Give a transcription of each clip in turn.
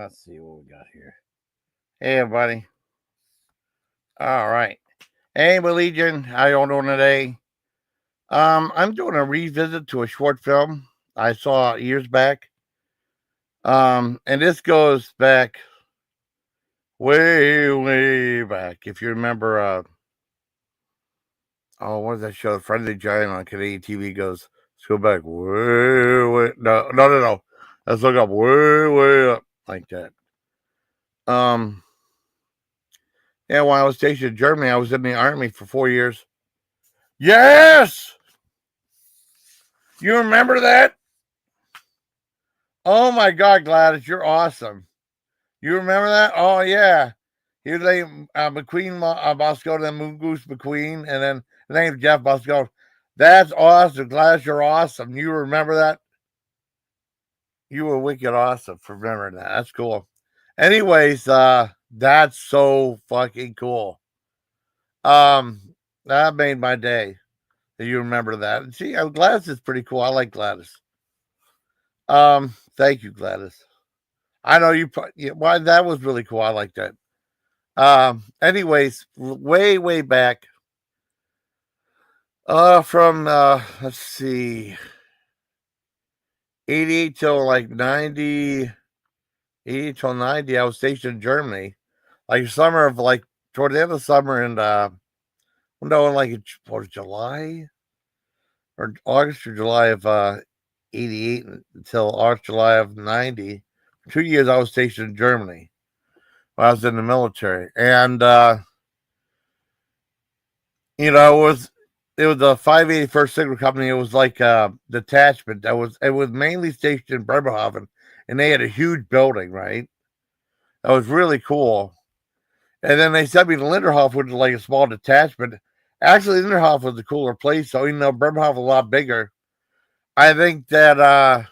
Let's see what we got here. Hey, everybody. All right. Hey, Legion. How y'all doing today? I'm doing a revisit to a short film I saw years back. And this goes back way, way back. If you remember, what is that show? Friday the Giant on Canadian TV goes, let's go back way, way. No. Let's look up way, way up like that. Yeah, while I was stationed in Germany, I was in the army for 4 years. Yes! You remember that? Oh my God, Gladys, you're awesome. You remember that? Oh yeah. He was like McQueen Bosco, then Moon Goose McQueen, and then the name's Jeff Bosco. That's awesome. Gladys, you're awesome. You remember that? You were wicked awesome for remembering that. That's cool. Anyways, that's so fucking cool. That made my day. You remember that? And see, Gladys is pretty cool. I like Gladys. Thank you, Gladys. I know you. Why that was really cool. I like that. Anyways, way, way back. From let's see, 88 till like 90, 88 till 90. I was stationed in Germany, like summer of like toward the end of the summer, and no, like what, July or August or July of 88 until August, July of 90. 2 years I was stationed in Germany when I was in the military. And, it was a 581st Signal Company. It was like a detachment it was mainly stationed in Bremerhaven, and they had a huge building, right? That was really cool. And then they sent me to Linderhof, which was like a small detachment. Actually, Linderhof was a cooler place. So, Bremerhaven was a lot bigger. I think that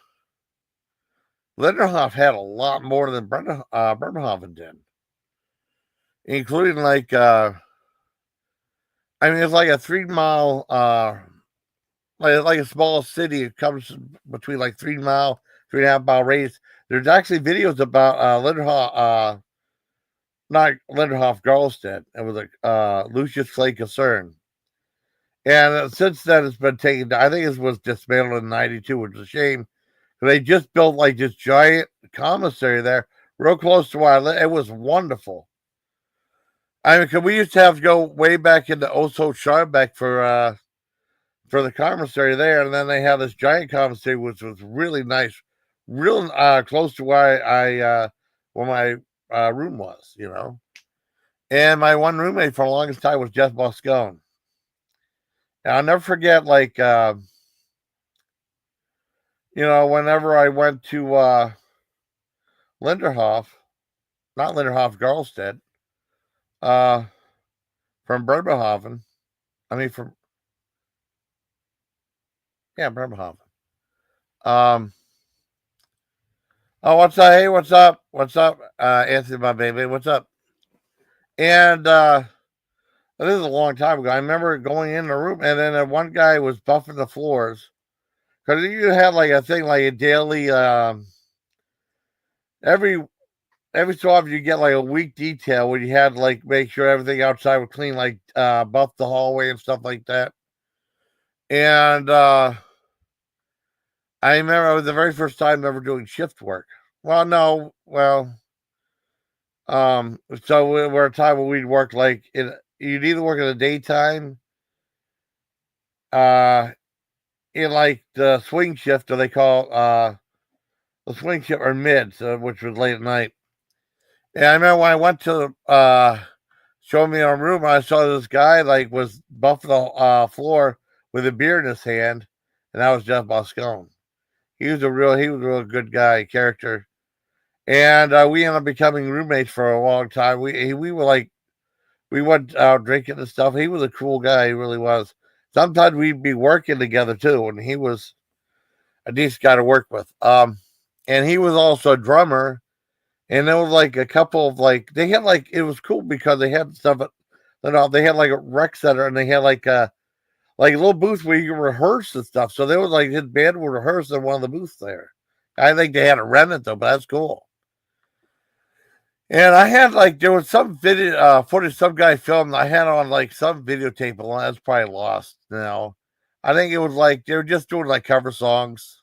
Linderhof had a lot more than Bremerhaven did, including like it's like a 3 mile like a small city. It comes between like 3 mile, 3.5 mile radius. There's actually videos about Linderhof, not Linderhof, Garlstedt. It was like Lucius Clay Concern. And since then, it's been taken down. I think it was dismantled in '92, which is a shame. They just built like this giant commissary there, real close to where I live. It was wonderful. Cause we used to have to go way back into Oso Scharbeck for the commissary there, and then they had this giant commissary, which was really nice, real close to where my room was, And my one roommate for the longest time was Jeff Boscone. And I'll never forget, like, whenever I went to Linderhof, not Linderhof, Garlstedt, from Bremerhaven. Bremerhaven. What's up? Hey, what's up? What's up? Anthony, my baby, what's up? And this is a long time ago. I remember going in the room, and then one guy was buffing the floors. Because you had like a thing, like a daily, every so often you get like a week detail where you had to like make sure everything outside was clean, like buff the hallway and stuff like that. And I remember it was the very first time ever doing shift work. So we're a time when we'd work like you'd either work in the daytime, in like the swing shift, or they call the swing shift, or mids, which was late at night. And I remember when I went to show me our room, I saw this guy like was buffing the floor with a beer in his hand, and that was Jeff Boscone. He was a real good guy, character. And we ended up becoming roommates for a long time. We went out drinking and stuff. He was a cool guy. He really was. Sometimes we'd be working together too, and he was a decent guy to work with. And he was also a drummer. And there was like a couple of they had it was cool because they had stuff. They had like a rec center, and they had like a little booth where you could rehearse and stuff. So there was like his band would rehearse in one of the booths there. I think they had to rent it though, but that's cool. And I had like there was some video footage some guy filmed. I had on like some videotape, and that's probably lost now. I think it was like they were just doing like cover songs.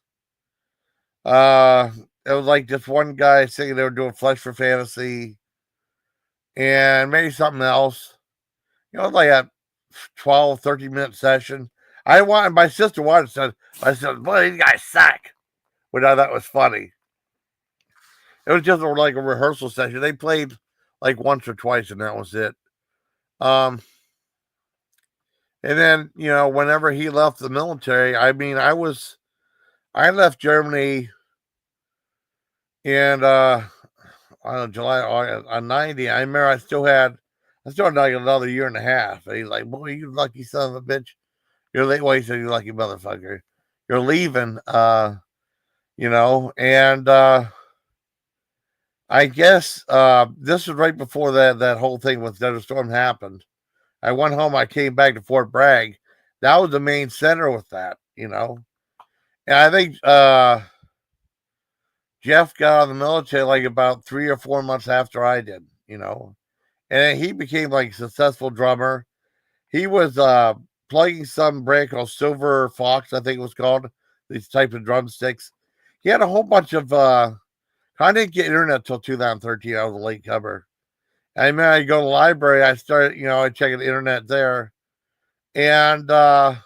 Uh, it was like just one guy singing. They were doing "Flesh for Fantasy" and maybe something else. Like a 12, 13-minute session. I wanted my sister wanted said, I said, "Boy, these guys suck," which I thought was funny. It was just like a rehearsal session. They played like once or twice, and that was it. Um, and then whenever he left the military, I mean, I left Germany in I don't know, July, August, 90. I remember I still had like another year and a half. And he's like, "Boy, you lucky son of a bitch. You're late." Well, he said, "You lucky motherfucker. You're leaving." And I guess this was right before that whole thing with Desert Storm happened. I went home. I came back to Fort Bragg. That was the main center with that. And I think Jeff got out of the military like about 3 or 4 months after I did. And he became like a successful drummer. He was plugging some brand called Silver Fox, I think it was called, these types of drumsticks. He had a whole bunch of I didn't get internet till 2013. I was a late comer. I mean, I go to the library. I started, I checked the internet there, and I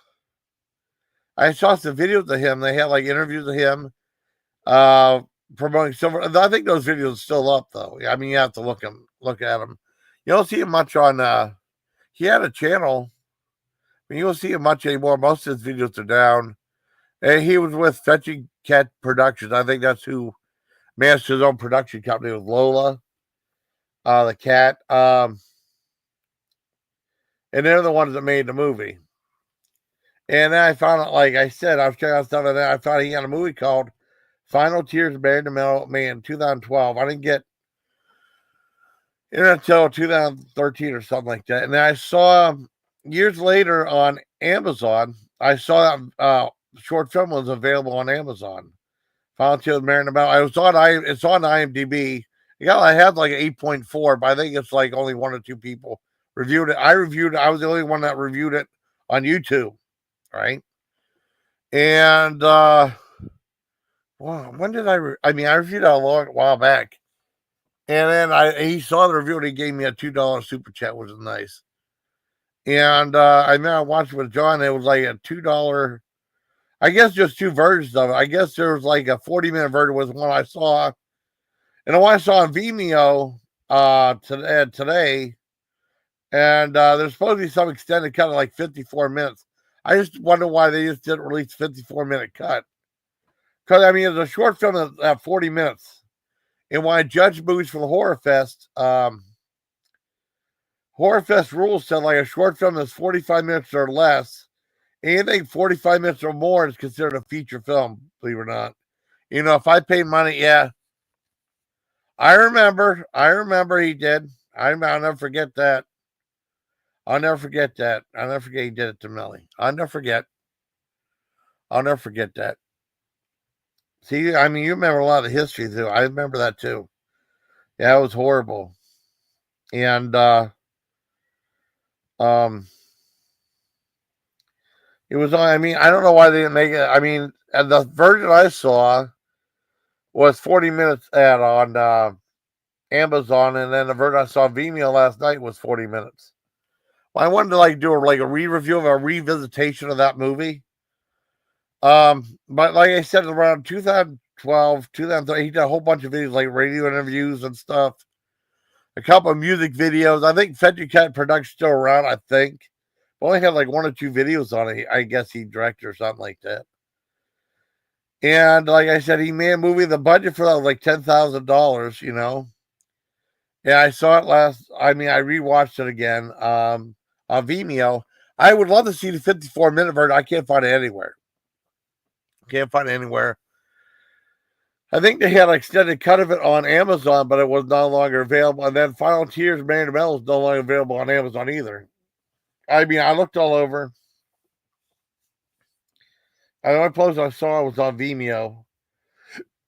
saw some videos of him. They had like interviews of him uh, promoting silver. I think those videos are still up though. I mean, you have to look at them. You don't see him much on. He had a channel. I mean, you don't see him much anymore. Most of his videos are down. And he was with Fetching Cat Productions. I think that's who managed his own production company with Lola, the cat. And they're the ones that made the movie. And then I found out, like I said, I was checking out stuff, and then I found he had a movie called Final Tears Buried in the Metal Man in 2012. I didn't get internet until 2013 or something like that. And then I saw years later on Amazon, I saw that short film was available on Amazon. Final Tears Buried in the Metal. It's on IMDb. Yeah, I had like an 8.4, but I think it's like only one or two people reviewed it. I was the only one that reviewed it on YouTube, right? And when did I mean, I reviewed it a long while back, and then he saw the review and he gave me a $2 super chat, which is nice. And I remember I watched it with John. It was like a $2. I guess just two versions of it. I guess there was like a 40-minute version was one I saw, and the one I saw on Vimeo today. And there's supposed to be some extended cut of like 54 minutes. I just wonder why they just didn't release 54-minute cut. Because, I mean, it's a short film at 40 minutes. And when I judge movies for the Horror Fest rules said like a short film that's 45 minutes or less. Anything 45 minutes or more is considered a feature film, believe it or not. If I pay money, yeah. I remember he did. I'll never forget that. I'll never forget that. I'll never forget he did it to Millie. I'll never forget that. See, I mean, you remember a lot of the history too. I remember that too. Yeah, it was horrible. And um it was I mean, I don't know why they didn't make it. I mean, the version I saw was 40 minutes on Amazon, and then the version I saw on Vimeo last night was 40 minutes. Well, I wanted to like do a re-review of a revisitation of that movie. But like I said, around 2012, 2013, he did a whole bunch of videos like radio interviews and stuff. A couple of music videos. I think Fetchy Cat Production's still around, I think. Only had like one or two videos on it. I guess he directed or something like that. And like I said, he made a movie. The budget for that was like $10,000. Yeah, I saw it I rewatched it again on Vimeo. I would love to see the 54-minute version. I can't find it anywhere. I think they had an extended cut of it on Amazon, but it was no longer available. And then Final Tears Man of Metal is no longer available on Amazon either. I mean, I looked all over. The only place I saw was on Vimeo.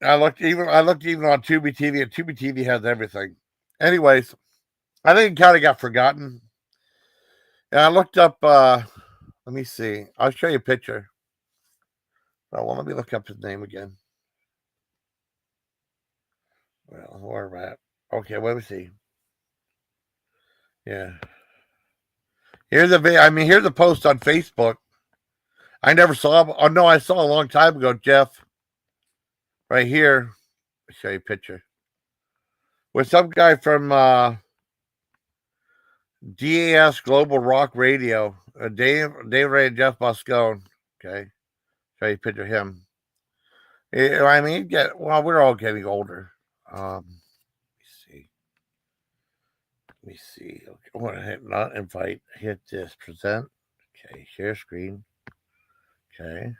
I looked even on Tubi TV, and Tubi TV has everything. Anyways, I think it kind of got forgotten. And I looked up. Let me see. I'll show you a picture. Oh, well, let me look up his name again. Well, where am I at? Okay, let me see. Yeah. Here's a video. I mean, here's a post on Facebook. I never saw him. Oh, no, I saw a long time ago, Jeff. Right here. I'll show you a picture. With some guy from DAS Global Rock Radio. Dave Ray and Jeff Moscone. Okay. Show you a picture of him. I mean, we're all getting older. Let me see. Let me see. Okay, I want to hit not invite. Hit this. Present. Okay. Share screen. Okay.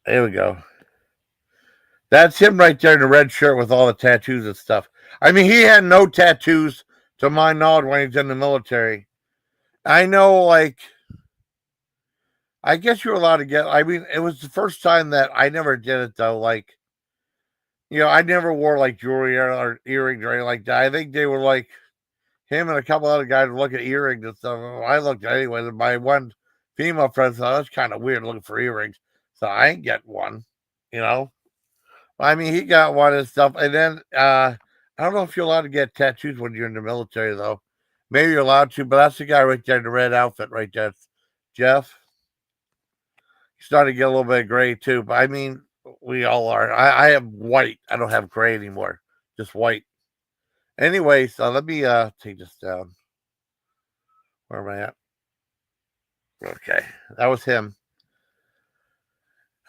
There we go. That's him right there in the red shirt with all the tattoos and stuff. I mean, he had no tattoos to my knowledge when he was in the military. I know, like, I guess you're allowed to get. I mean, it was the first time that I never did it though. Like, I never wore like jewelry or earrings or anything like that. I think they were like him and a couple other guys look at earrings and stuff. I looked anyway. And my one female friend thought that's kind of weird looking for earrings, so I ain't get one. You know. I mean, he got one and stuff. And then I don't know if you're allowed to get tattoos when you're in the military though. Maybe you're allowed to, but that's the guy right there in the red outfit right there. It's Jeff. He's starting to get a little bit of gray too, but I mean, we all are. I have white. I don't have gray anymore. Just white. Anyway, so let me take this down. Where am I at? Okay. That was him.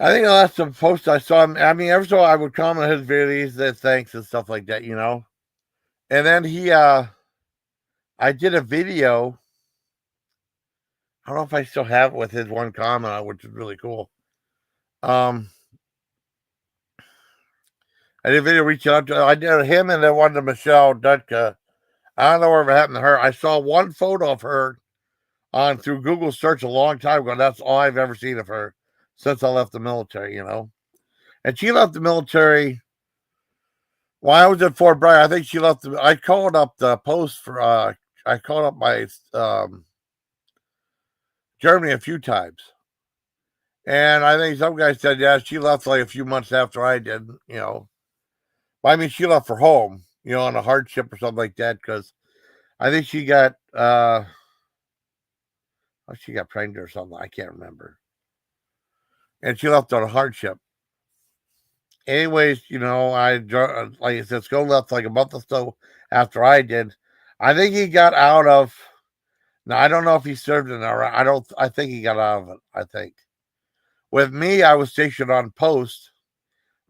I think the last post I saw him. I mean, every so I would comment on his videos, that thanks and stuff like that, And then I did a video. I don't know if I still have it with his one comment, which is really cool. I did a video reaching out to. I did him and then one to Michelle Dutka. I don't know whatever happened to her. I saw one photo of her on through Google search a long time ago. That's all I've ever seen of her since I left the military, And she left the military while I was at Fort Bragg. I think she left. I called up the post for. I called up my Germany a few times, and I think some guy said, yeah, she left like a few months after I did. I mean, she left for home, on a hardship or something like that, because I think she got she got pregnant or something. I can't remember. And she left on a hardship. Anyways, like I said, Sko left like a month or so after I did. I think he got out of. Now I don't know if he served in Iraq. I think he got out of it. I think. With me, I was stationed on post,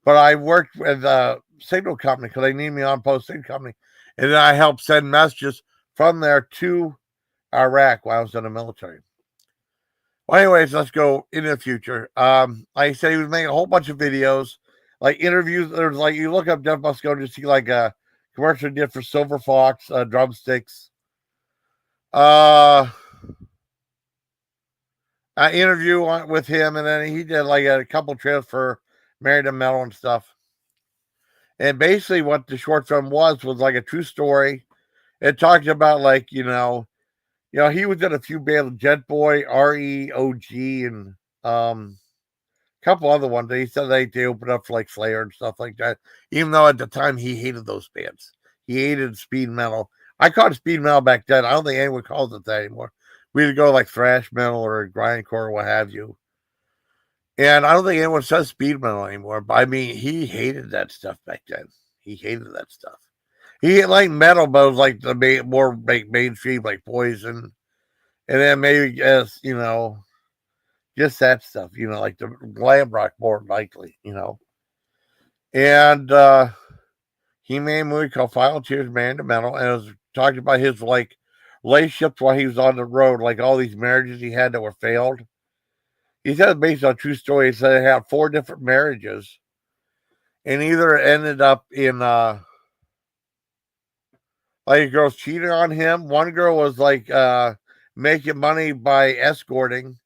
but I worked with a signal company because they need me on post signal company, and then I helped send messages from there to Iraq while I was in the military. Well, anyways, let's go into the future. Like I said, he was making a whole bunch of videos, like interviews. There's like you look up Jeff Moscone to see like a commercial he did for Silver Fox drumsticks. I interview with him, and then he did like a couple trails for Married to Metal and stuff. And basically, what the short film was like a true story. It talked about like he was in a few bands, Jet Boy, REOG, and a couple other ones. He said they opened up for like Slayer and stuff like that. Even though at the time he hated those bands, he hated speed metal. I called it speed metal back then. I don't think anyone calls it that anymore. We either go like thrash metal or grindcore or what have you. And I don't think anyone says speed metal anymore. But I mean, he hated that stuff back then. He hated that stuff. He liked metal, but it was like the more mainstream, like Poison, and then maybe just that stuff. Like the glam rock more likely. And he made a movie called Final Tears, Man to Metal, and it was talking about his like relationships while he was on the road, like all these marriages he had that were failed. He said it's based on true story. He said he had 4 different marriages, and either ended up in like girls cheating on him. One girl was like making money by escorting,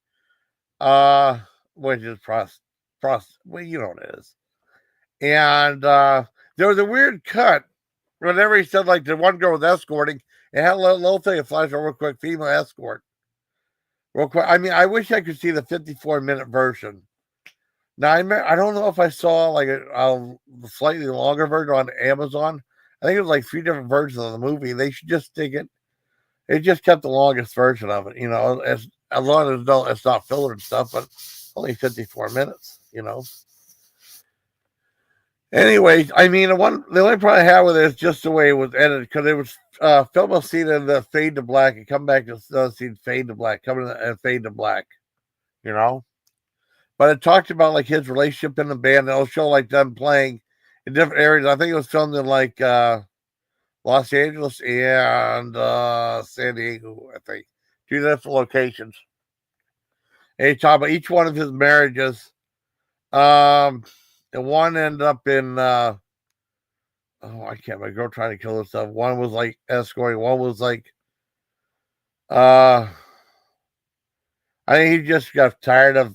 which is well, you know what it is. And there was a weird cut whenever he said like the one girl was escorting. It had a little thing that flashed over real quick, female escort. Real quick. I mean, I wish I could see the 54-minute version. Now, I don't know if I saw like a slightly longer version on Amazon. I think it was like 3 different versions of the movie. They should just stick it. It just kept the longest version of it, as long as it's not filler and stuff, but only 54 minutes, Anyways, I mean, the only problem I have with it is just the way it was edited, because it was film a scene in the fade to black and come back to the scene fade to black, coming and fade to black, you know. But it talked about like his relationship in the band. It'll show like them playing in different areas. I think it was filmed in like Los Angeles and San Diego, I think. 2 different locations. And he talked about each one of his marriages. And one ended up in I can't, my girl trying to kill herself. One was like escorting, one was like I think he just got tired of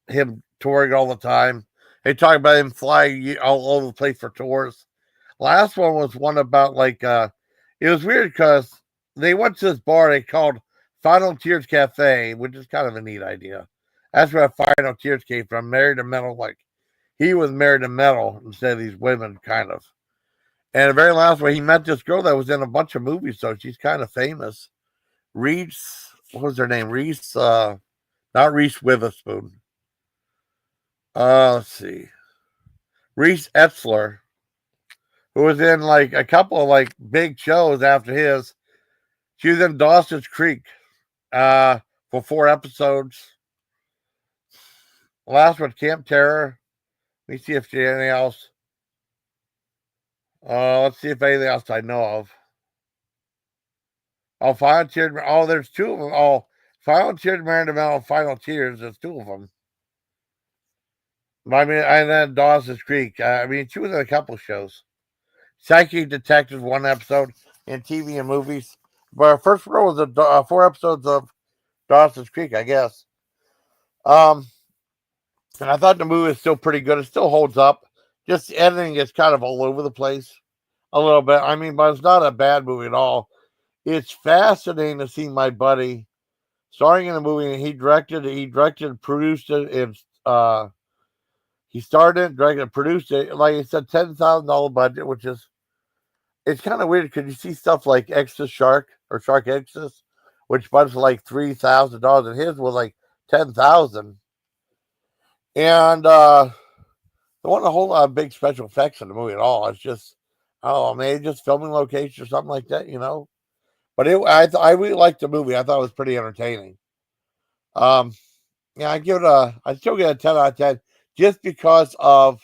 him touring all the time. They talk about him flying all over the place for tours. Last one was one about like it was weird because they went to this bar they called Final Tears Cafe, which is kind of a neat idea. That's where Final Tears came from. Married to Metal, like he was married to Metal instead of these women, kind of. And the very last one, he met this girl that was in a bunch of movies, so she's kind of famous. Reese, what was her name? Reese, not Reese Witherspoon. Let's see. Reese Etzler, who was in like a couple of like big shows after his. She was in Dawson's Creek for 4 episodes. Last one, Camp Terror. Let me see if there's anything else. Let's see if anything else I know of. Oh, Final Tears. Oh, there's 2 of them. Oh, Final Tears, Miranda Mel, Final Tears. There's 2 of them. I mean, and then Dawson's Creek. I mean, she was in a couple shows. Psychic Detective, 1 episode in TV and movies. But our first row was 4 episodes of Dawson's Creek, I guess. And I thought the movie was still pretty good. It still holds up. Just the editing is kind of all over the place a little bit. I mean, but it's not a bad movie at all. It's fascinating to see my buddy starring in a movie, and he directed, produced it, and he started, directed, produced it. Like I said, $10,000 budget, which is it's kind of weird because you see stuff like Exodus Shark or Shark Exodus, which budgeted like $3,000, and his was like $10,000. And there wasn't a whole lot of big special effects in the movie at all. It's just, oh man, just filming location or something like that, But I really liked the movie. I thought it was pretty entertaining. Yeah, I still get a 10 out of 10 just because of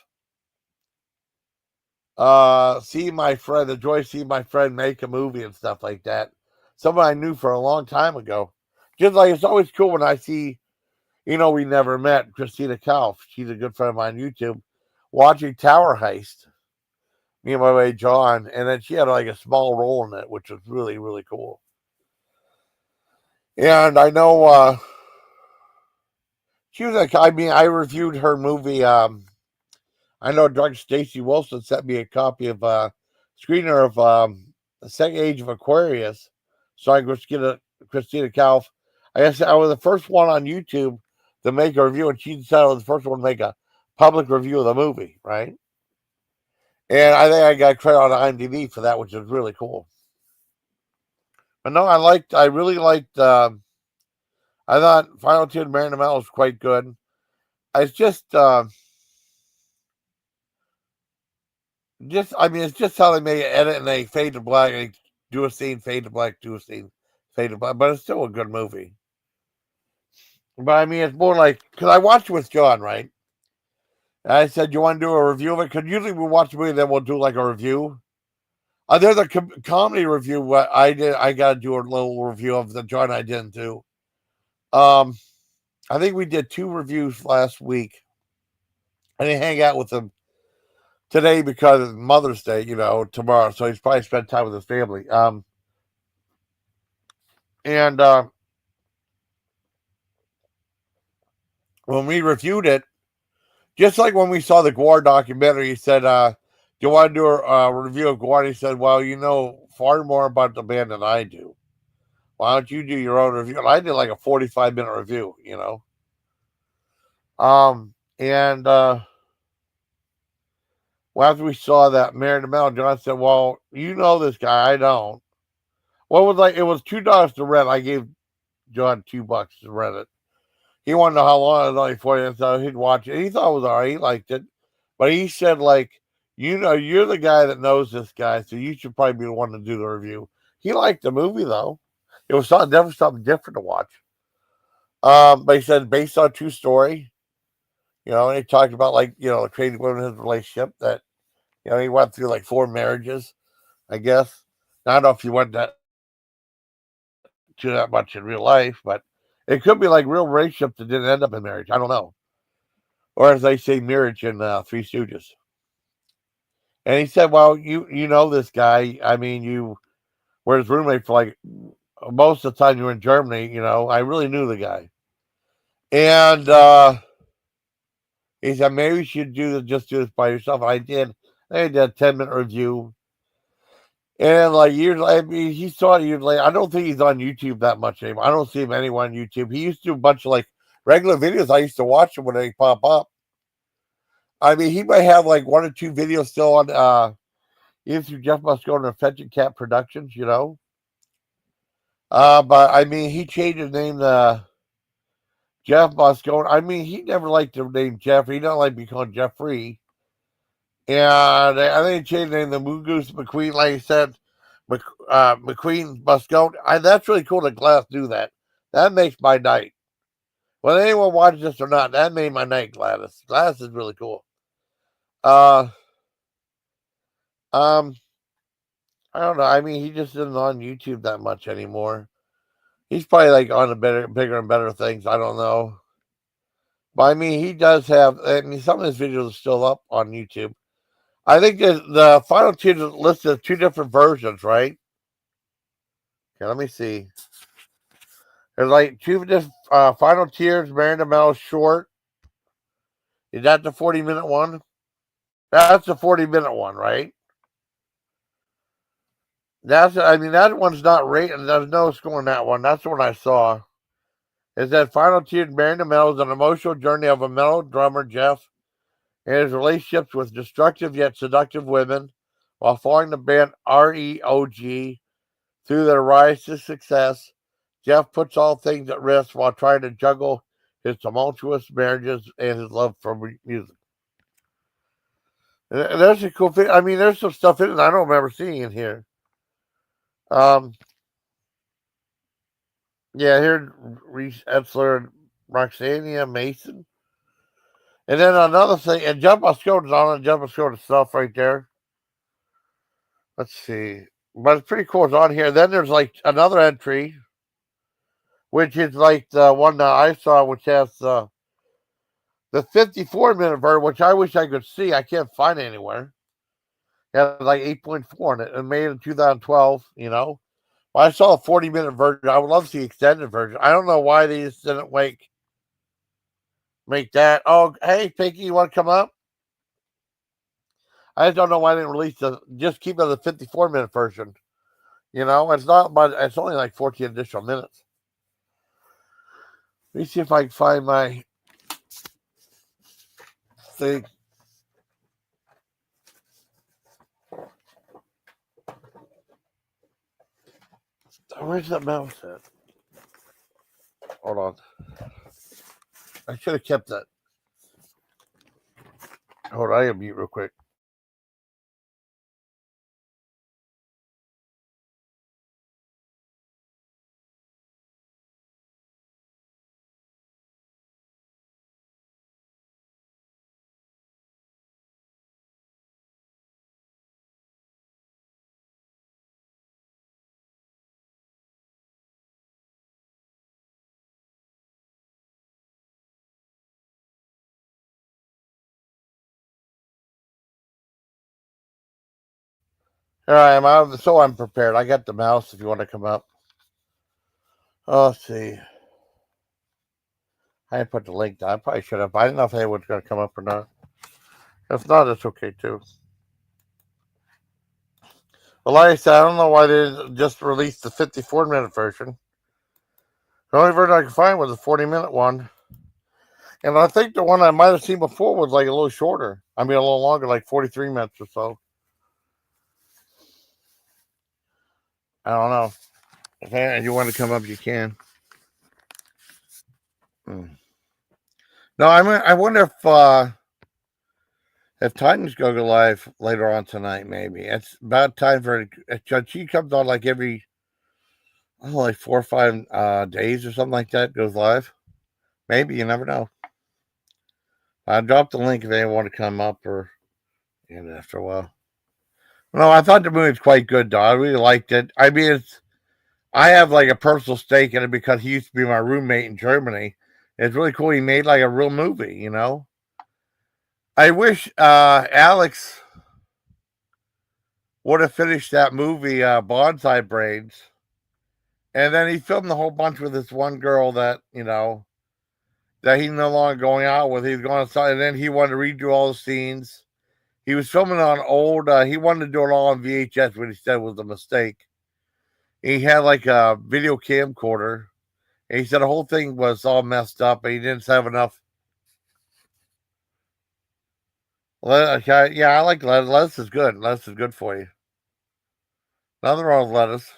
seeing my friend, the joy of seeing my friend make a movie and stuff like that. Someone I knew for a long time ago. Just like it's always cool when I see, we never met Christina Kauf. She's a good friend of mine on YouTube, watching Tower Heist. Me and my buddy John, and then she had like a small role in it, which was really, really cool. And I know she was like, I mean, I reviewed her movie. I know Dr. Stacy Wilson sent me a copy of screener of The Second Age of Aquarius, starring Christina Kauf. I guess I was the first one on YouTube to make a review, and she decided I was the first one to make a public review of the movie, right? And I think I got credit on IMDb for that, which is really cool. But no, I really liked, I thought Final Tears Miranda Mel was quite good. It's just, I mean, it's just how they make it, edit and they fade to black, and they do a scene, fade to black, do a scene, fade to black. But it's still a good movie. But I mean, it's more like, because I watched it with John, right? And I said, you want to do a review of it? Because usually we watch a movie, then we'll do like a review. There's a comedy review. What I did, I got to do a little review of the John I didn't do. I think we did 2 reviews last week. I didn't hang out with him today because it's Mother's Day, tomorrow. So he's probably spent time with his family. And when we reviewed it, just like when we saw the Gwar documentary, he said, do you want to do a review of Guan? He said, well, you know far more about the band than I do. Why don't you do your own review? And I did like a 45-minute review, you know. And well, after we saw that, Mary the Mel, John said, well, you know this guy, I don't. Well, it was $2 to rent. I gave John $2 to rent it. He wanted to know how long it was, only 40 minutes, so he'd watch it. He thought it was all right. He liked it. But he said, like, you know, you're the guy that knows this guy, so you should probably be the one to do the review. He liked the movie, though. It was something different to watch. But he said, based on a true story, you know, and he talked about, like, you know, the crazy women in his relationship that, you know, he went through like 4 marriages, I guess. Now, I don't know if he went that much in real life, but it could be like real relationships that didn't end up in marriage. I don't know. Or as they say, marriage in Three Stooges. And he said, well, you know this guy. I mean, you were his roommate for like most of the time you were in Germany. You know, I really knew the guy. And he said, maybe you should just do this by yourself. And I did. I did a 10-minute review. And like years, I mean, he saw it years later. I don't think he's on YouTube that much anymore. I don't see him anywhere on YouTube. He used to do a bunch of like regular videos. I used to watch them when they pop up. I mean, he might have like 1 or 2 videos still on either through Jeff Muscone or Fetching Cat Productions, you know. But I mean, he changed his name to Jeff Muscone. I mean, he never liked the name Jeff. He don't like being called Jeffrey. And I think he changed the name to Moongoose McQueen, like he said. McQueen Muscone. That's really cool that Glass do that. That makes my night. Whether anyone watches this or not, that made my night, Gladys. Gladys is really cool. Uh, um, I don't know. I mean, he just isn't on YouTube that much anymore. He's probably like on the bigger and better things. I don't know. But I mean, he does have. I mean, some of his videos are still up on YouTube. I think the final two listed 2 different versions, right? Okay, let me see. There's like 2 different final tiers. Miranda Mel short. Is that the 40-minute one? That's the 40-minute one, right? I mean, that one's not rated. There's no score on that one. That's the one I saw. It said final tier Miranda Mel is an emotional journey of a mellow drummer, Jeff, and his relationships with destructive yet seductive women while following the band REOG through their rise to success. Jeff puts all things at risk while trying to juggle his tumultuous marriages and his love for music. And there's a cool thing. I mean, there's some stuff in it I don't remember seeing in here. Yeah, here Reese Etzler and Roxania Mason. And then another thing, and Jump Muscone's on it. Jump Muscone's stuff right there. Let's see. But it's pretty cool. It's on here. Then there's like another entry, which is like the one that I saw, which has the 54-minute version, which I wish I could see. I can't find it anywhere. It had like 8.4 in it and made in 2012, you know. Well, I saw a 40-minute version. I would love to see the extended version. I don't know why they just didn't make that. Oh, hey, Pinky, you want to come up? I just don't know why they didn't release just keep it the 54-minute version. You know, it's not much. It's only like 14 additional minutes. Let me see if I can find my thing. Where's that mouse at? Hold on. I should have kept that. Hold on, I gotta mute real quick. Here I am. So I'm prepared. I got the mouse if you want to come up. Oh, let's see. I didn't put the link down. I probably should have. I didn't know if anyone's going to come up or not. If not, it's okay too. But like I said, I don't know why they just released the 54-minute version. The only version I could find was the 40-minute one. And I think the one I might have seen before was like a little shorter. I mean, a little longer, like 43 minutes or so. I don't know. If you want to come up, you can. Hmm. No, I wonder if Titans go live later on tonight. Maybe it's about time for it. She comes on like every like 4 or 5 days or something like that. Goes live. Maybe you never know. I dropped the link if anyone want to come up or after a while. No, I thought the movie was quite good, though. I really liked it. I mean, I have like a personal stake in it because he used to be my roommate in Germany. It's really cool. He made like a real movie. I wish Alex would have finished that movie, Bonsai Braids, and then he filmed the whole bunch with this one girl that he's no longer going out with. He's going outside, and then he wanted to redo all the scenes. He was filming on old. He wanted to do it all on VHS, which he said was a mistake. He had like a video camcorder. And he said the whole thing was all messed up, and he didn't have enough. Yeah, I like lettuce. Lettuce is good. Lettuce is good for you. Nothing wrong with lettuce.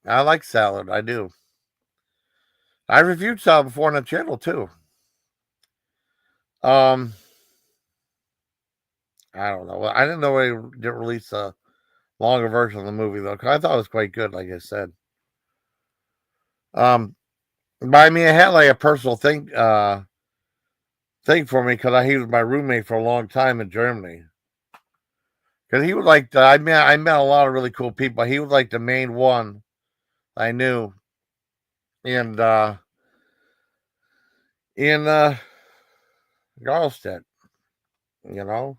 I like salad. I do. I reviewed salad before on the channel too. Um, I don't know. I didn't know they didn't release a longer version of the movie though, because I thought it was quite good. Like I said. But I mean, it had like a personal thing for me because he was my roommate for a long time in Germany. Because he was like I met a lot of really cool people. He was like the main one I knew, and in Galstead, you know.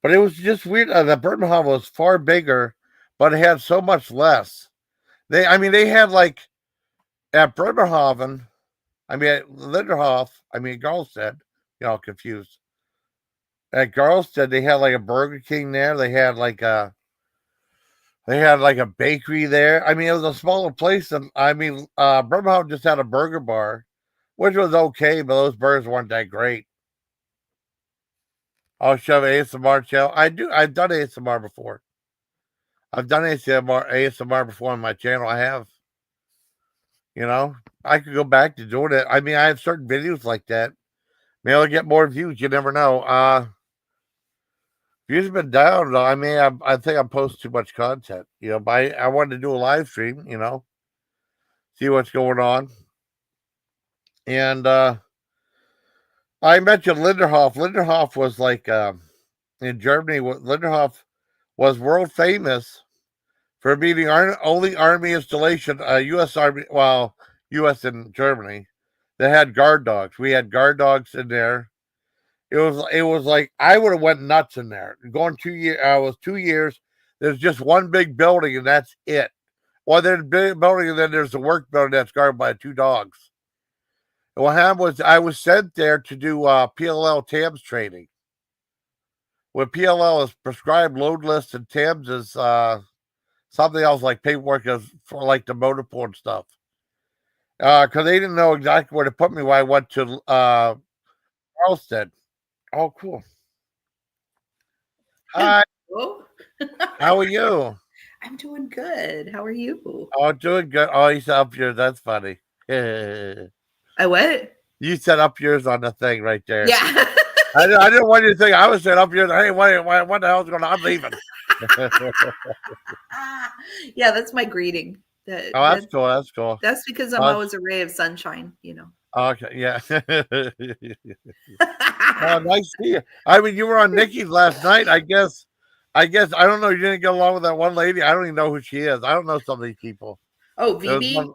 But it was just weird. The Birmingham was far bigger, but it had so much less. They had like at Bremerhaven, at Linderhof, Galstead, confused. At Galstead, they had like a Burger King there. They had like a bakery there. It was a smaller place, and Birmingham just had a burger bar, which was okay, but those burgers weren't that great. I'll show ASMR channel. I've done ASMR before. I've done ASMR before on my channel. I have. I could go back to doing it. I have certain videos like that. Maybe I'll get more views. You never know. Views have been down. Though. I think I'm posting too much content. But I wanted to do a live stream. See what's going on. And I mentioned Linderhof. Linderhof was like in Germany. Linderhof was world famous for being the only army installation, U.S. Army, U.S. and Germany, that had guard dogs. We had guard dogs in there. It was like I would have went nuts in there. Going 2 years, I was 2 years. There's just one big building, and that's it. Well, there's a big building, and then there's a work building that's guarded by 2 dogs. And what happened was I was sent there to do PLL TAMS training. What PLL is prescribed load list, and TAMS is something else like paperwork for like the motor pool and stuff. Because they didn't know exactly where to put me when I went to Charleston. Oh, cool. Hi. Hello. How are you? I'm doing good. How are you? Oh, doing good. Oh, you set up yours. That's funny. You I what? set up yours on the thing right there. Yeah. I didn't want you to think I was setting up yours. Hey, what the hell's going on? I'm leaving. Yeah, that's my greeting. That, Oh, that's that cool. That's cool. that's because I'm always a ray of sunshine. Okay, yeah. Oh, nice to see you. You were on Nikki's last night. I guess I don't know. You didn't get along with that one lady. I don't even know who she is. I don't know some of these people. Oh, There was VB? one,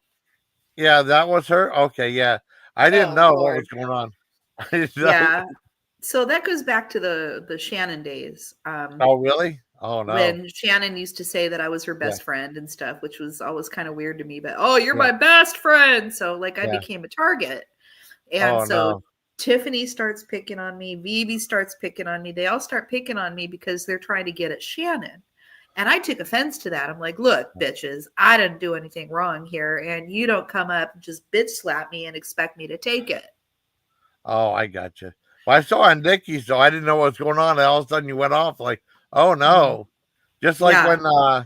yeah, that was her. Okay, yeah. I didn't Oh know what Lord. was going on. I didn't know. Yeah. So that goes back to the Shannon days. Oh, really? Oh no. When Shannon used to say that I was her Yeah, best friend and stuff, which was always kind of weird to me, but oh, you're yeah, my best friend. So like I yeah. became a target. And Oh so no. Tiffany starts picking on me. Vivi starts picking on me. They all start picking on me because they're trying to get at Shannon. And I took offense to that. I'm like, look, bitches, I didn't do anything wrong here. And you don't come up and just bitch slap me and expect me to take it. Oh, I got you. Well, I saw on Nikki, so I didn't know what was going on. And all of a sudden, you went off like, "Oh no!" Just like Yeah. when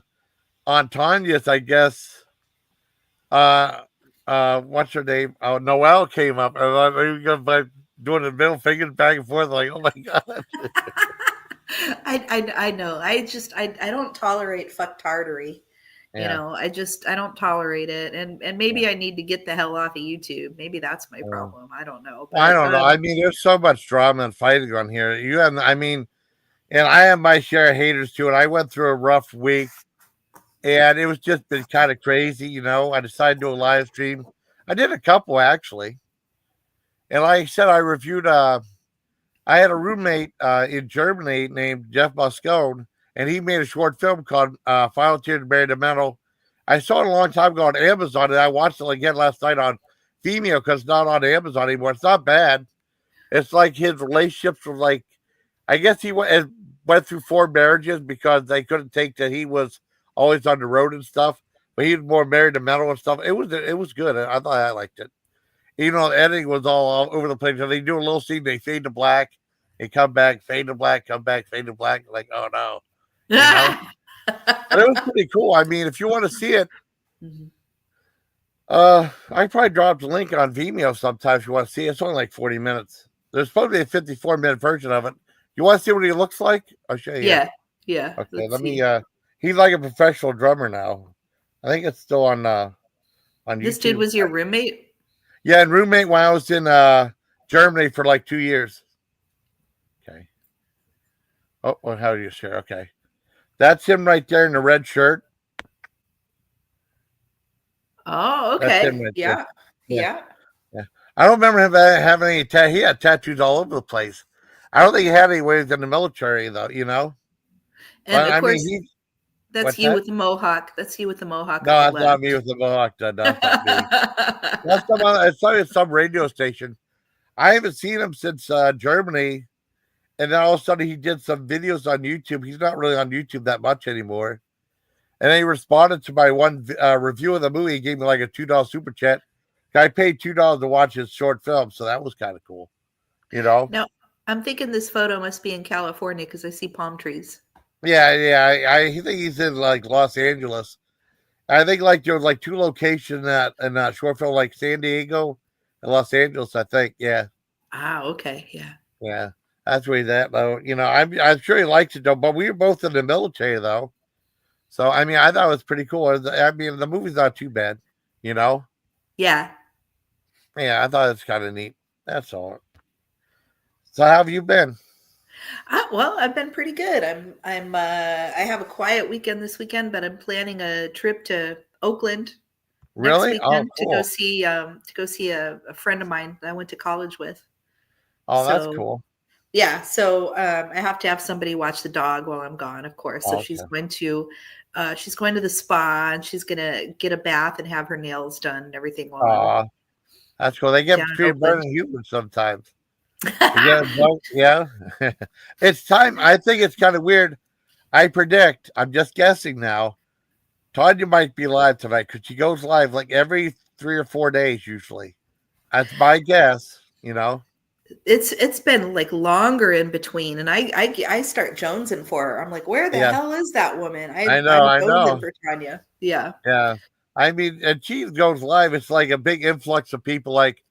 on Tanya's, I guess, uh, what's her name? Oh, Noelle came up and like doing the middle fingers back and forth, like, "Oh my god!" I know. I don't tolerate fucktardery. Yeah, I don't tolerate it. And yeah. maybe I need to get the hell off of YouTube. Maybe that's my Well, problem. I don't know. I But don't know. I mean, there's so much drama and fighting on here. You have, I mean, and I have my share of haters too. And I went through a rough week, and it was just been kind of crazy. I decided to do a live stream. I did a couple actually, and like I said, I reviewed. I had a roommate in Germany named Jeff Moscone, and he made a short film called "Final Tear to Bury the Metal." I saw it a long time ago on Amazon, and I watched it again last night on Vimeo because it's not on Amazon anymore. It's not bad. It's like his relationships were like, I guess he went through 4 marriages because they couldn't take that he was always on the road and stuff. But he was more married to metal and stuff. It was good. I thought I liked it. Even though the editing was all over the place. So they do a little scene, they fade to black, they come back, fade to black, come back, fade to black. Like, oh no, you know. But it was pretty cool. I mean, if you want to see it, I probably dropped a link on Vimeo sometime if you want to see it. It's only like 40 minutes. There's supposed to be a 54-minute version of it. You want to see what he looks like? I'll show you here. yeah. Yeah. Okay, Let's let me see. he's like a professional drummer now. I think it's still on This dude YouTube. was your roommate? Yeah, and roommate when I was in Germany for like 2 years. Okay. Oh, well, how do you share? Okay. That's him right there in the red shirt. Oh, That's him okay. right there. Yeah. Yeah. Yeah. Yeah. I don't remember him having any he had tattoos all over the place. I don't think he had any when he was in the military though. And But of I mean course, that's what's you that? with the mohawk. That's you with the mohawk No, on the that's not me left. with the mohawk. No, that's not me. That's some radio station. I haven't seen him since Germany, and then all of a sudden he did some videos on YouTube. He's not really on YouTube that much anymore. And then he responded to my one review of the movie. He gave me like a $2 super chat. I paid $2 to watch his short film, so that was kind of cool. Now, I'm thinking this photo must be in California because I see palm trees. Yeah, yeah. I think he's in like Los Angeles. I think like there was like 2 locations in that short film, like San Diego and Los Angeles. I think, yeah. Ah, okay. Yeah. Yeah, that's where he's at, though. I'm sure he likes it, though. But we were both in the military, though. So, I mean, I thought it was pretty cool. I mean, the movie's not too bad, you know? Yeah. Yeah, I thought it's kind of neat. That's all. So, how have you been? Well, I've been pretty good. I have a quiet weekend this weekend, but I'm planning a trip to Oakland next Really? Oh, weekend to go cool. see a friend of mine that I went to college with. Oh, that's So cool. yeah, so I have to have somebody watch the dog while I'm gone, of course. So Oh, okay. she's going to the spa and she's gonna get a bath and have her nails done and everything while I'm Oh, that's cool. They down get in treated better Oakland. than humans sometimes. Yeah, yeah. It's time. I think it's kind of weird. I predict, I'm just guessing now. Tanya might be live tonight because she goes live like every 3 or 4 days usually. That's my guess. It's been like longer in between, and I start jonesing for her. I'm like, where the Yeah, hell is that woman? I know, I'm I jonesing know. for Tanya. Yeah, Yeah. I mean, and she goes live. It's like a big influx of people. Like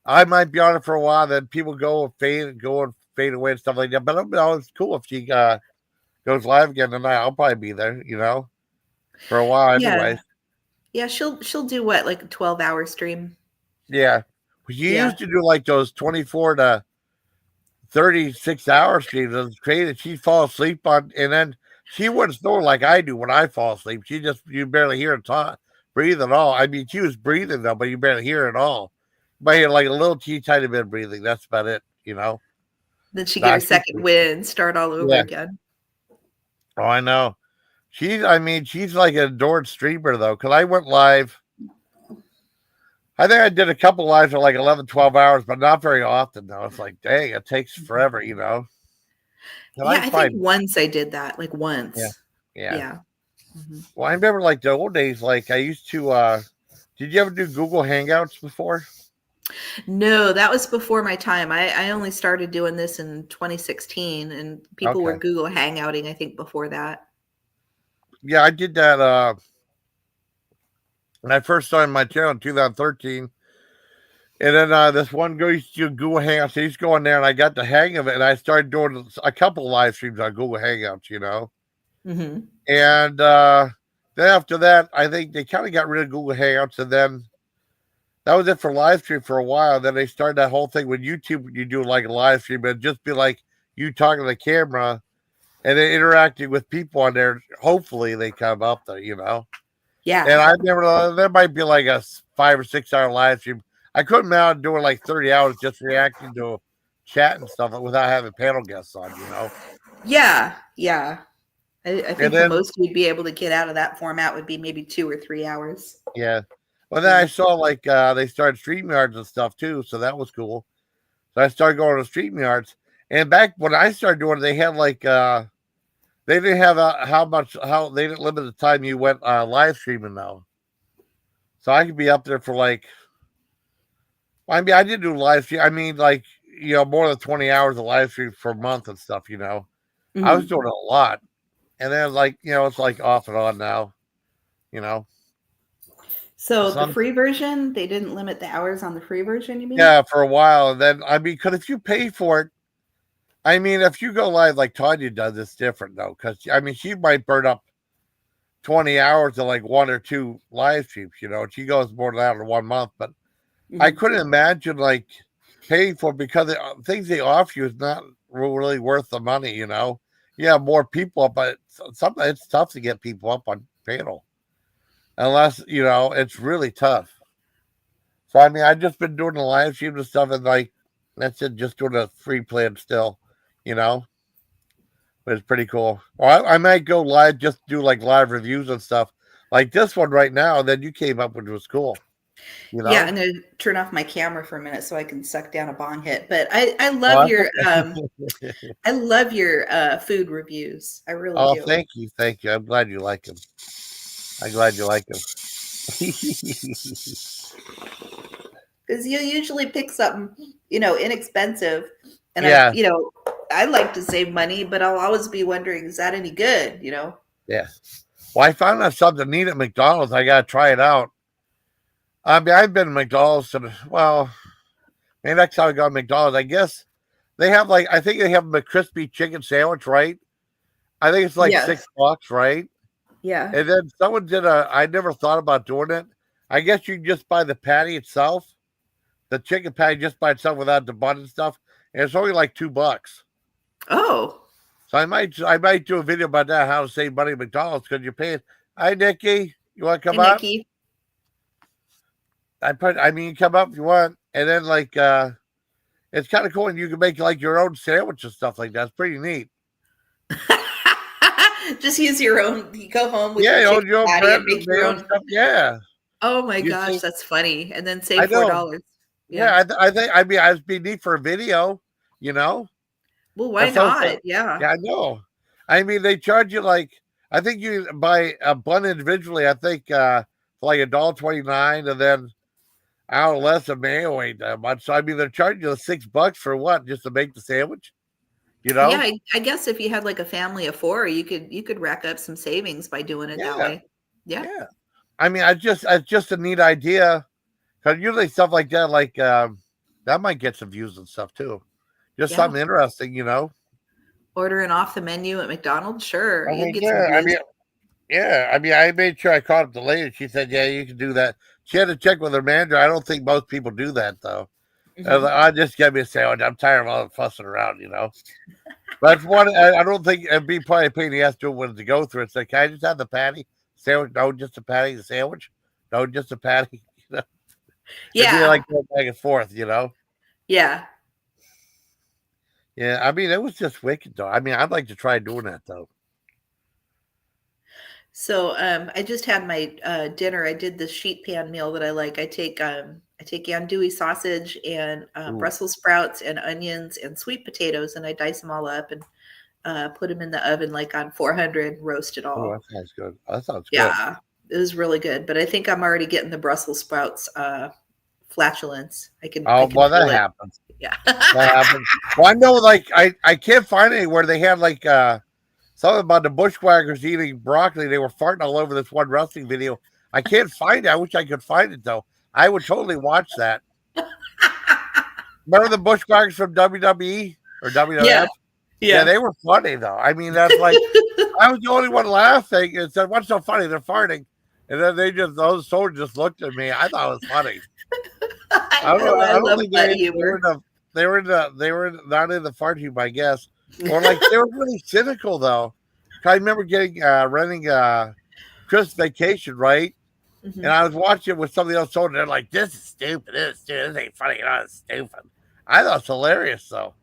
I might be on it for a while, then people go and fade away and stuff like that. But it's cool if she goes live again tonight. I'll probably be there, for a while yeah, anyway. yeah. She'll do what, like a 12-hour stream? Yeah. You Yeah, used to do like those 24 to 36 hour streams. It was crazy. She'd fall asleep and then she wouldn't snore like I do when I fall asleep. You barely hear her talk, breathe at all. I mean, she was breathing though, but you barely hear it at all. You might hear like a little tiny bit of breathing. That's about it. then she get Nah, her second win, start all over yeah. again. Oh, I know. I mean, she's like an adored streamer though. Cause I went live I think I did a couple lives for like 11, 12 hours, but not very often though. It's like, dang, it takes forever, you know. And Yeah, I I think find, once I did that, like yeah, once. yeah. Yeah. Hmm. Well, I remember like the old days, like I used to did you ever do Google Hangouts before? No, that was before my time. I only started doing this in 2016, and people were Okay. Google Hangouting, I think, before that. Yeah, I did that when I first started my channel in 2013. And then this one girl used to do Google Hangouts. I used to go on there and I got the hang of it and I started doing a couple live streams on Google Hangouts, you know. Hmm. And then after that, I think they kind of got rid of Google Hangouts, and then that was it for live stream for a while. Then they started that whole thing with YouTube. You do like a live stream, but just be like you talking to the camera and then interacting with people on there. Hopefully, they come up there, you know. And Yeah. I never there might be like a 5 or 6 hour live stream. I couldn't imagine doing like 30 hours just reacting to chat and stuff without having panel guests on, you know. Yeah. Yeah. I And think the then most you'd be able to get out of that format would be maybe 2 or 3 hours. yeah. Well, then I Yeah. saw like they started StreamYards and stuff too, so that was cool. So I started going to StreamYards. And back when I started doing it, they had like they didn't have how they didn't limit the time you went live streaming now. So I could be up there for like I mean I did do live stream. I mean like you know more than 20 hours of live stream per month and stuff. You know I was Hmm. doing a lot, and then like you know it's like off and on now. You know So the some free version, they didn't limit the hours on the free version, you mean? yeah for a while, and then I mean because if you pay for it. I mean, if you go live like Tanya does, it's different though, because I mean, she might burn up 20 hours of like one or two live streams, you know. She goes more than that in 1 month, but I Hmm. couldn't imagine like paying for it because the things they offer you is not really worth the money, you know. Yeah, more people up, but sometimes it's tough to get people up on panel unless you know it's really tough. So I mean, I've just been doing the live streams and stuff, and like that's it, just doing a free plan still, you know. But it's pretty cool. Or I might go live, just do like live reviews and stuff, like this one right now. And then you came up, which was cool. You Yeah, know. I'm gonna turn off my camera for a minute so I can suck down a bong hit. But I love Oh, your okay. I love your food reviews. I really Oh, do. thank you, thank you. I'm glad you like him. I'm glad you like him. Because you usually pick something, inexpensive. And Yeah, I like to save money, but I'll always be wondering, is that any good? yeah. Well, I found out something neat at McDonald's. I gotta try it out. I mean, I've been to McDonald's, and well, maybe next time I go to McDonald's, I guess they have like I think they have a crispy chicken sandwich, right? I think it's like Yes. $6, right? Yeah. And then someone did I never thought about doing it. I guess you can just buy the patty itself, the chicken patty just by itself without the bun and stuff. And it's only like $2. Oh. So I might do a video about that, how to save money at McDonald's because you're paying. Hi Nikki, you want to Hey, come up? Nikki. I mean you come up if you want. And then like it's kind of cool and you can make like your own sandwich and stuff like that. It's pretty neat. Just use your own. You go home with Yeah, your you own chicken your own patty bread and and make your mayo and own. stuff. Yeah. Oh my You gosh, see that's funny. And then I save four know. dollars. Yeah. Yeah, I think I mean I'd be neat for a video, you know. Well, why That's also not? Yeah. yeah, I know. I mean, they charge you like I think you buy a bun individually. I think for like $1.29, and then out less of mayo ain't that much. So I mean, they're charging you $6 for what just to make the sandwich, you Yeah, know? I guess if you had like a family of four, you could rack up some savings by doing it that Yeah, way. Yeah. yeah. I mean, it's just a neat idea because usually stuff like that, like that might get some views and stuff too. Just Yeah. something interesting, you know. Ordering off the menu at McDonald's, sure, I you'll mean, get some yeah. I views. mean, yeah, I mean, I made sure I called up the lady. She said, "Yeah, you can do that." She had to check with her manager. I don't think most people do that though. I was Hmm. like, I just get me a sandwich. I'm tired of all the fussing around, you know. But it's one. I don't think it'd be probably a pain in the ass to when to go through. It's like, can I just have the patty sandwich? No, just a patty. The sandwich? No, just a patty. You know, it'd be Yeah. like going back and forth, you know. Yeah. Yeah, I mean, it was just wicked though. I mean, I'd like to try doing that though. So I just had my dinner. I did the sheet pan meal that I like. I take andouille sausage and Ooh, Brussels sprouts and onions and sweet potatoes, and I dice them all up and put them in the oven like on 400, roast it ooh, all. that sounds good. That sounds good. Yeah, it was really good. But I think I'm already getting the Brussels sprouts flatulence. I Oh, can well, that feel it. happens. Yeah. That happens. Well, I know, like, I can't find anywhere they had like something about the bushwhackers eating broccoli. They were farting all over this one wrestling video. I can't find it. I wish I could find it though. I would totally watch that. Remember the bushwhackers from WWE or Yeah. WWF? Yeah, Yeah. they were funny though. I mean, that's like I was the only one laughing and said, "What's so funny? They're farting." And then those soldiers just looked at me. I thought it was funny. I know. I I don't love think butt they were humor. not in the fart tube, I guess. Or like they were really cynical though. I remember getting renting Chris Vacation, right? And Mhm. I was watching it with somebody else told, and they're like, "This is stupid. This is stupid. This ain't funny. It's stupid." I thought it's hilarious though.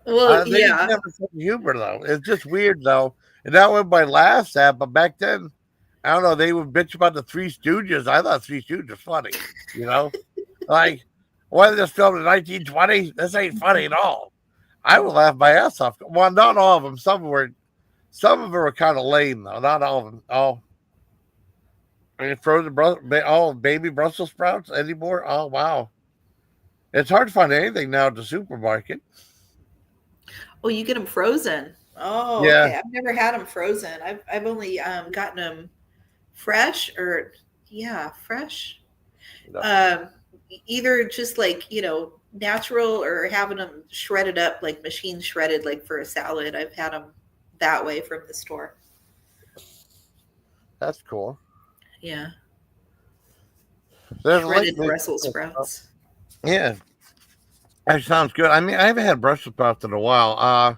Well, They used to yeah. have a sense of humor though. It's just weird though, and that went by laughs at. But back then, I don't know. They would bitch about the Three Stooges. I thought Three Stooges was funny. You know, like why this filmed in 1920? This ain't funny at all. I would laugh my ass off. Well, not all of them. Some of them were kind of lame though. Not all of them. Oh, I mean, baby Brussels sprouts anymore? Oh wow, it's hard to find anything now at the supermarket. Oh, you get them frozen. Oh, Yeah, okay. I've never had them frozen. I've only gotten them fresh or yeah, fresh. no. Um, either just like natural or having them shredded up like machine shredded like for a salad. I've had them that way from the store. That's cool. Yeah, There's like shredded Brussels sprouts. yeah, that sounds good. I mean, I haven't had Brussels sprouts in a while.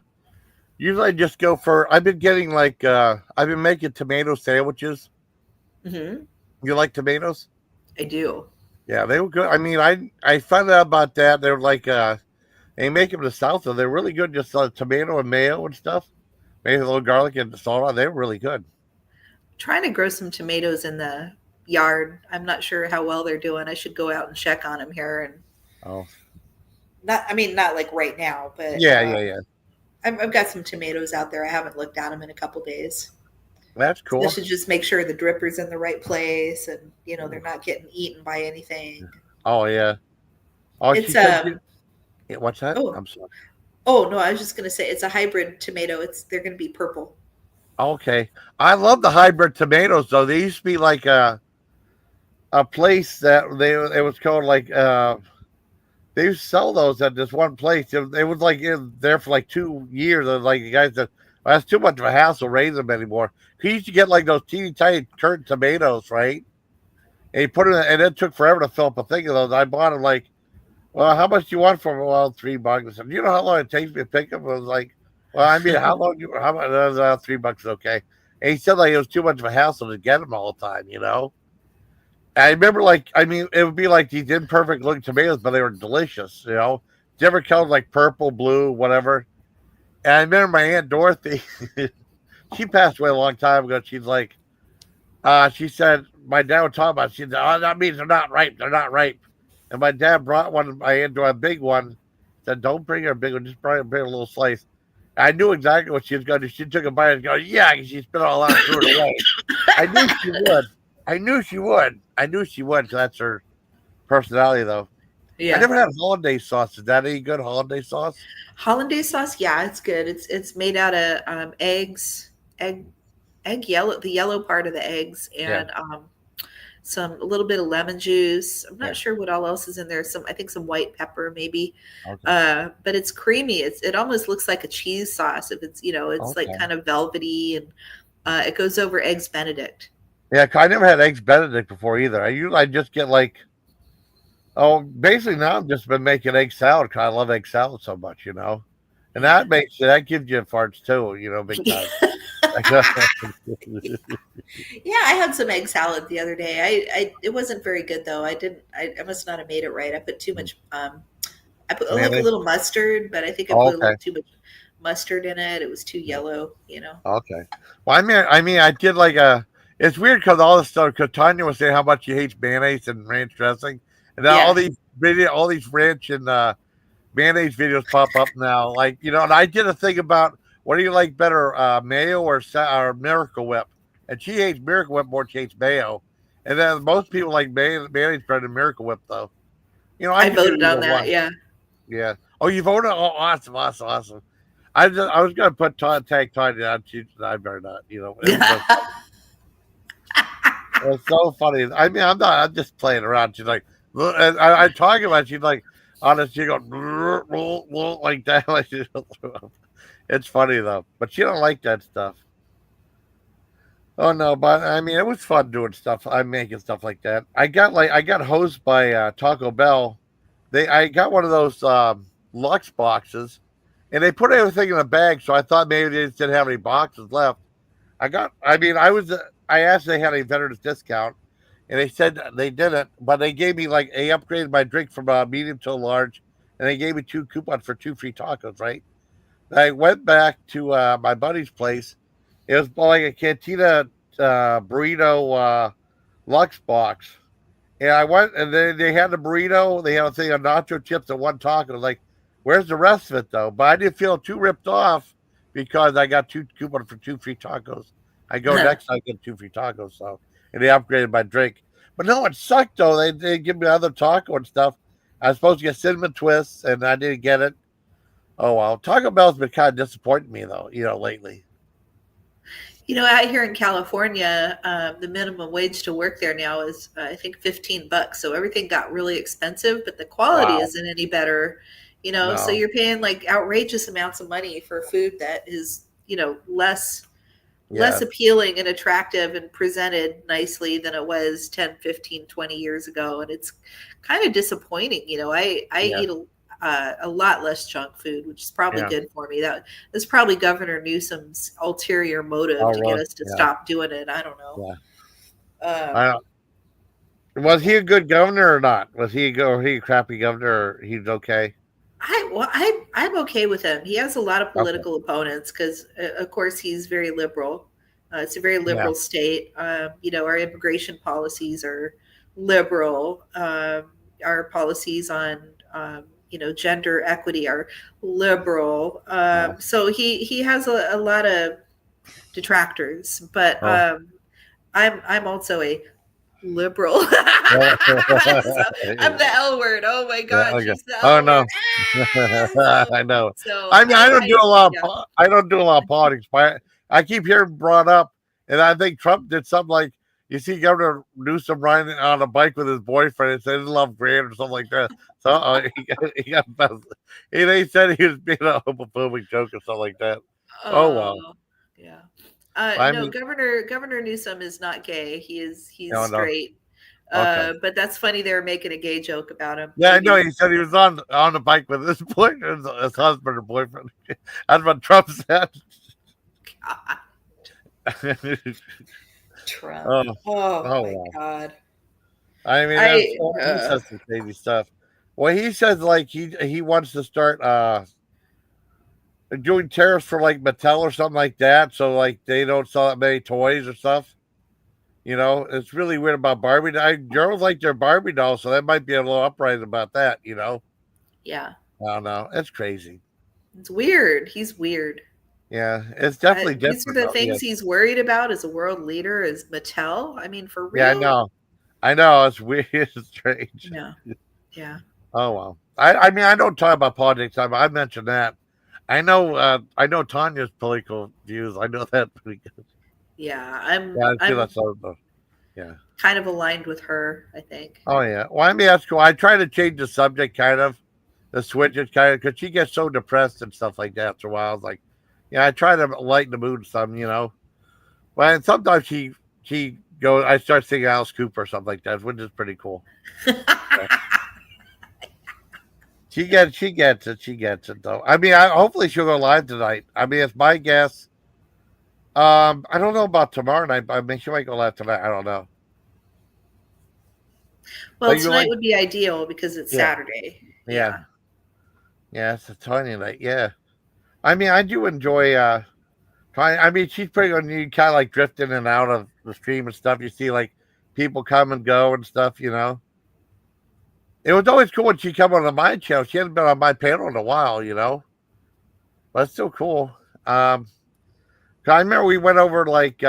Usually I just go for. I've been getting like I've been making tomato sandwiches. Hmm. You like tomatoes? I do. Yeah, they were good. I mean, I found out about that. They're like they make them in the south, so they're really good. Just tomato and mayo and stuff. Maybe a little garlic and salt on. They were really good. Trying to grow some tomatoes in the yard. I'm not sure how well they're doing. I should go out and check on them here and Oh, not. I mean, not like right now, but yeah, yeah, yeah. I've got some tomatoes out there. I haven't looked at them in a couple days. That's So I cool. should just make sure the dripper's in the right place and they're not getting eaten by anything. Oh yeah. Oh, she It's said. Yeah, what's that? oh I'm sorry. oh no, I was just gonna say it's a hybrid tomato. They're gonna be purple. Okay, I love the hybrid tomatoes though. They used to be like a place that it was called like they used to sell those at this one place. It was like in there for like 2 years. And like the guys said, well, that's too much of a hassle raising them anymore. He used to get like those teeny tiny currant tomatoes, right? And he put it, and it took forever to fill up a thing of those. I bought them like, well, how much do you want for them? Well, $3. I said, you know how long it takes me to pick them? I was like, well, I mean, how long you? How much? $3 is okay. And he said like it was too much of a hassle to get them all the time. I remember, like, I mean, it would be like these imperfect looking tomatoes, but they were delicious. Different colors like purple, blue, whatever. And I remember my Aunt Dorothy, she passed away a long time ago. She's like, she said, my dad would talk about it. She said, oh, that means they're not ripe. They're not ripe. And my dad brought one, my Aunt Dorothy, a big one. Said, don't bring her a big one, just bring a little slice. I knew exactly what she was going to do. She took a bite and go, yeah, she spit it all out and threw it away. I knew she would. I knew she would. I knew she would. 'Cause that's her personality, though. I Yeah. never had hollandaise sauce. Is that any good hollandaise sauce? Hollandaise sauce, yeah, it's good. It's made out of eggs, egg yellow, the yellow part of the eggs, Yeah. and a little bit of lemon juice. I'm Yeah. not sure what all else is in there. I think some white pepper maybe. Okay. But it's creamy. It almost looks like a cheese sauce. If it's like Okay. kind of velvety, and it goes over eggs Benedict. Yeah. 'Cause I never had eggs Benedict before either. I just get like, oh, basically now I've just been making egg salad because I love egg salad so much. And Yeah. that gives you farts too, big time. Yeah, I had some egg salad the other day. It wasn't very good though. I must not have made it right. I put too much I put like a Mayonnaise. little mustard, but I think I Oh, put a okay. little too much mustard in it. It was too yellow. Okay. Well, I mean, I did like It's weird because all this stuff. Because Tanya was saying how much she hates mayonnaise and ranch dressing, and now Yeah, all these ranch and mayonnaise videos pop up now. Like and I did a thing about what do you like better, mayo or Miracle Whip, and she hates Miracle Whip more than she hates mayo, and then most people like mayonnaise better than Miracle Whip though. I I could do voted either on that. one. Yeah. Yeah. Oh, you voted? Oh, awesome, awesome, awesome. I was gonna tag Tanya on. I better not. It was just it was so funny. I mean, I'm not. I'm just playing around. She's like, "Look," and I talk about. It, she's like, honest. She goes like that. Like it's funny though, but she don't like that stuff. Oh no, but I mean, it was fun doing stuff. I'm making stuff like that. I got hosed by Taco Bell. I got one of those Lux boxes, and they put everything in a bag. So I thought maybe they just didn't have any boxes left. I mean, I asked if they had a veterans discount, and they said they didn't, but they gave me like, they upgraded my drink from a medium to a large, and they gave me 2 coupons for 2 free tacos, right? And I went back to my buddy's place. It was like a cantina burrito Lux box. And I went, and they had the burrito, they had a thing of nacho chips and one taco. Like, where's the rest of it though? But I didn't feel too ripped off because I got 2 coupons for 2 free tacos. I go next, I get 2 free tacos. So, and they upgraded my drink. But no, it sucked though. They give me other taco and stuff. I was supposed to get cinnamon twists, and I didn't get it. Oh well, Taco Bell's been kind of disappointing me though. Lately. Out here in California, the minimum wage to work there now is, I think, $15. So everything got really expensive, but the quality Wow. isn't any better. So No. you're paying like outrageous amounts of money for food that is, less Yeah. appealing and attractive and presented nicely than it was 10, 15, 20 years ago. And it's kind of disappointing. I Yeah. eat a lot less junk food, which is probably Yeah. good for me. That's probably Governor Newsom's ulterior motive Oh, to get really? us to Yeah. stop doing it. I don't know. Yeah. Um, I Was yeah. he a good governor or not? Was he a crappy governor or he's okay? I'm okay with him. He has a lot of Okay. political opponents because, of course, he's very liberal. It's a very Yeah. liberal state. Our immigration policies are liberal. Our policies on gender equity are liberal. Yeah. So he has a lot of detractors, but Oh. I'm also a liberal. So I'm the Yeah. L word. Oh my Yeah. God, Okay. she's the Oh L word. no. Ah! So I know. so I mean, I don't do a lot of yeah. I don't do a lot of politics, but I keep hearing brought up, and I think Trump did something like, you see Governor Newsom riding on a bike with his boyfriend and said love Grant or something like that. So he got he said he was being a homophobic joke or something like that. Oh wow. Oh, yeah. I No, mean, Governor Newsom is not gay. He's no, no. straight. Okay. But that's funny. They were making a gay joke about him. Yeah, I know. Maybe. He said he was on the bike with his boyfriend, his husband or boyfriend. That's what Trump said. God, oh, Trump. oh Oh my wow. God. I mean, I he says some crazy stuff. Well, he says like he wants to start doing tariffs for like Mattel or something like that, so like they don't sell that many toys or stuff. It's really weird about Barbie. Girls like their Barbie doll, so that might be a little uprising about that. Yeah. I don't know. It's crazy. It's weird. He's weird. Yeah, it's definitely These are different the though. Yeah, things he's worried about as a world leader, is Mattel. I mean, for yeah, I real? know. I know. It's weird. It's strange. Yeah. Yeah. Oh well. I mean, I don't talk about politics. I mentioned that. I know Tanya's political views. I know that pretty good. Yeah. Yeah, I feel I'm that's all though. Yeah. kind of aligned with her, I think. Oh yeah. Well, I mean that's cool. I try to change the subject, kind of, the switch it kind of, because she gets so depressed and stuff like that. So I was like, yeah, I try to lighten the mood some. Well, and sometimes she goes. I start singing Alice Cooper or something like that, which is pretty cool. Yeah. She gets it though. I mean, hopefully she'll go live tonight. I mean, it's my guess. I don't know about tomorrow night, but I mean, she might go live tonight. I don't know. Well, But you tonight like, would be ideal because it's yeah, Saturday. yeah, Yeah. yeah. It's a tiny night. Yeah. I mean, I do enjoy I mean, she's pretty good. You kind of like drift in and out of the stream and stuff. You see like people come and go and stuff. It was always cool when she come on my channel. She hasn't been on my panel in a while. But it's still cool. 'Cause I remember we went over like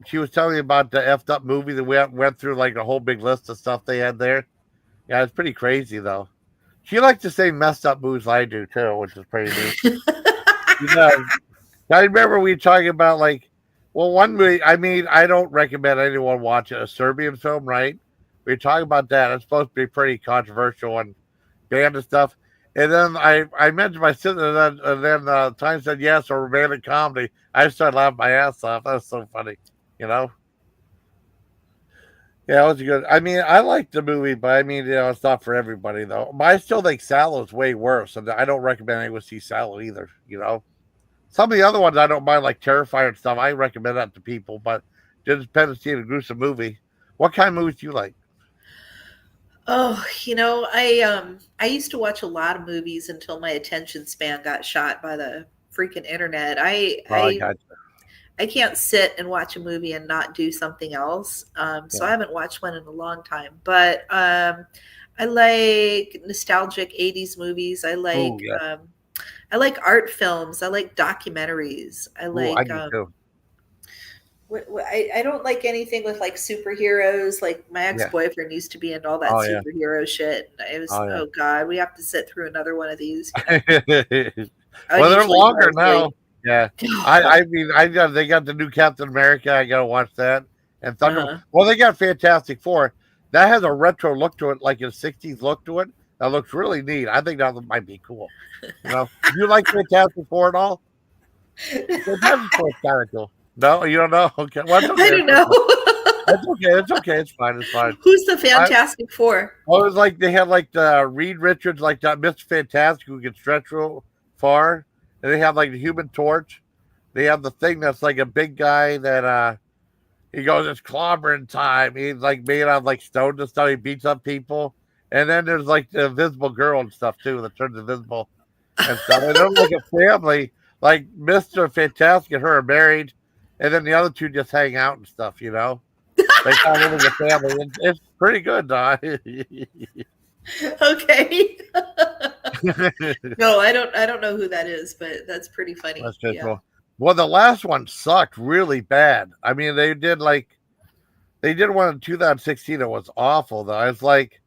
she was telling me about the effed up movie that we went through like a whole big list of stuff they had there. Yeah, it's pretty crazy though. She likes the same messed up movies I do too, which is pretty neat. I remember we talking about like, well, one movie. I mean, I don't recommend anyone watch a Serbian film, right? We were talking about that. It's supposed to be pretty controversial and banned and stuff. And then I mentioned my sister, and then Time said yes, or romantic comedy. I just started laughing my ass off. That was so funny, you know. Yeah, it was good. I mean, I liked the movie, but I mean, it's not for everybody though. But I still think Sallow's way worse, and I don't recommend anyone see Sallow either. Some of the other ones I don't mind, like Terrifier and stuff. I recommend that to people, but it depends on seeing a gruesome movie. What kind of movies do you like? Oh, I used to watch a lot of movies until my attention span got shot by the freaking internet. I Oh, I I got I can't sit and watch a movie and not do something else. you. So Yeah. I haven't watched one in a long time. But I like nostalgic '80s movies. Oh, yeah. I like art films. I like documentaries. I Oh, I like do too. I don't like anything with like superheroes. Like my Yeah. ex-boyfriend used to be into all that Oh, yeah. superhero shit. And it was, Oh, yeah. oh God, we have to sit through another one of these. I Well, they're usually longer fall now. asleep. Yeah. I mean, they got the new Captain America. I gotta watch that. And Thunder. Uh-huh. Well, they got Fantastic Four. That has a retro look to it, like a '60s look to it. That looks really neat. I think that might be cool. Do you like Fantastic Four at all? Fantastic Four is kind of cool. No, you don't know. Okay, well, it's okay. I don't know. It's okay. It's okay. It's fine. It's fine. Who's the Fantastic Four? Well, it was like they had like the Reed Richards, like that Mr. Fantastic who can stretch real far, and they have like the Human Torch. They have the thing that's like a big guy that he goes, it's clobbering time. He's like made out of like stone and stuff. He beats up people, and then there's like the Invisible Girl and stuff too that turns invisible and stuff. And they're like a family, like Mr. Fantastic and her are married, and then the other two just hang out and stuff. They kind of live as a family. It's pretty good, though. Okay. No, I don't know who that is, but that's pretty funny. That's just Yeah. cool. Well, the last one sucked really bad. I mean, they did one in 2016. It was awful, though. It's like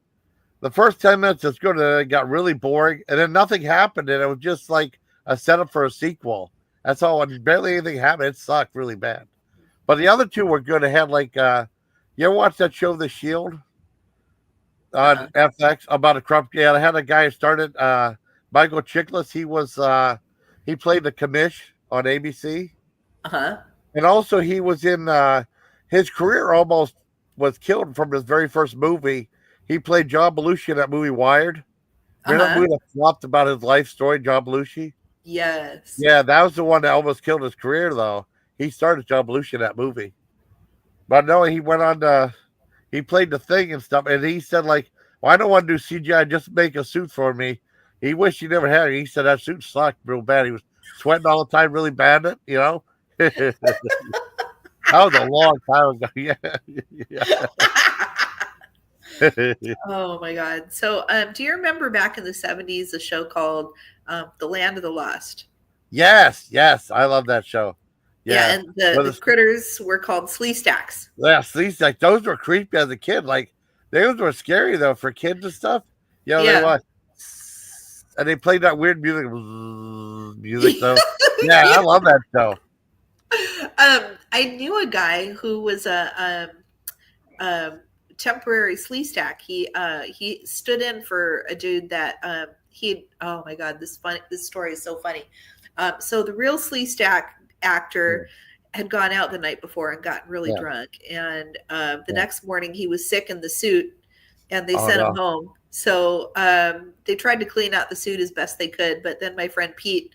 the first 10 minutes is good, and it got really boring, and then nothing happened, and it was just like a setup for a sequel. That's all. And barely anything happened. It sucked really bad. But the other two were good. It had like, you ever watch that show, The Shield, on FX about a corrupt? Yeah, they had a guy who started, Michael Chiklis. He played the commish on ABC, Uh-huh. and also he was in. His career almost was killed from his very first movie. He played John Belushi in that movie Wired. Remember that movie that flopped about his life story, John Belushi? Yes. Yeah, that was the one that almost killed his career, though. He started John Belushi in that movie. But no, he went on he played the thing and stuff, and he said, like, well, I don't want to do CGI, just make a suit for me. He wished he never had it. He said that suit sucked real bad. He was sweating all the time, really bad at it. That was a long time ago. Yeah. Oh my God. So do you remember back in the 70s a show called The Land of the Lost? Yes. I love that show. Yeah, and the critters were called Sleestacks. Yeah, like those were creepy as a kid. Like those were scary though for kids and stuff. Yeah. They were, and they played that weird music though. Yeah, I love that show. I knew a guy who was a temporary Sleestack. He stood in for a dude that oh my God, this story is so funny. So the real Sleestack actor had gone out the night before and gotten really drunk, and the next morning he was sick in the suit, and they sent him home. So they tried to clean out the suit as best they could, but then my friend Pete,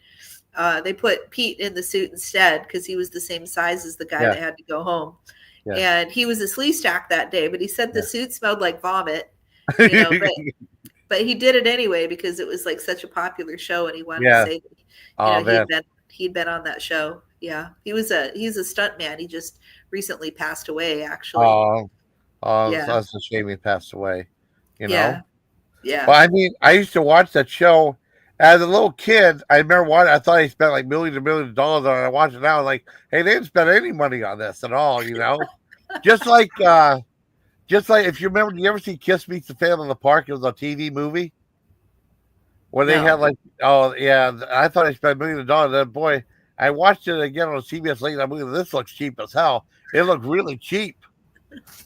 they put Pete in the suit instead because he was the same size as the guy that had to go home. Yeah. And he was a Sleestack that day, but he said the suit smelled like vomit, but he did it anyway because it was like such a popular show, and he wanted to say that, he'd been on that show. Yeah. He's a stunt man. He just recently passed away, actually. Oh, oh, Yeah. that's a shame he passed away. You Yeah. know. Yeah. Well, I mean, I used to watch that show as a little kid. I remember watching. I thought he spent like millions and millions of dollars on it. I watch it now, I'm like, hey, they didn't spend any money on this at all. You know, just like, uh, just like if you remember, do you ever see Kiss Meets the Family in the Park? It was a TV movie where they had No. like, oh yeah, I thought I spent millions of dollars. Then boy, I watched it again on CBS late. I'm like, this looks cheap as hell. It looked really cheap.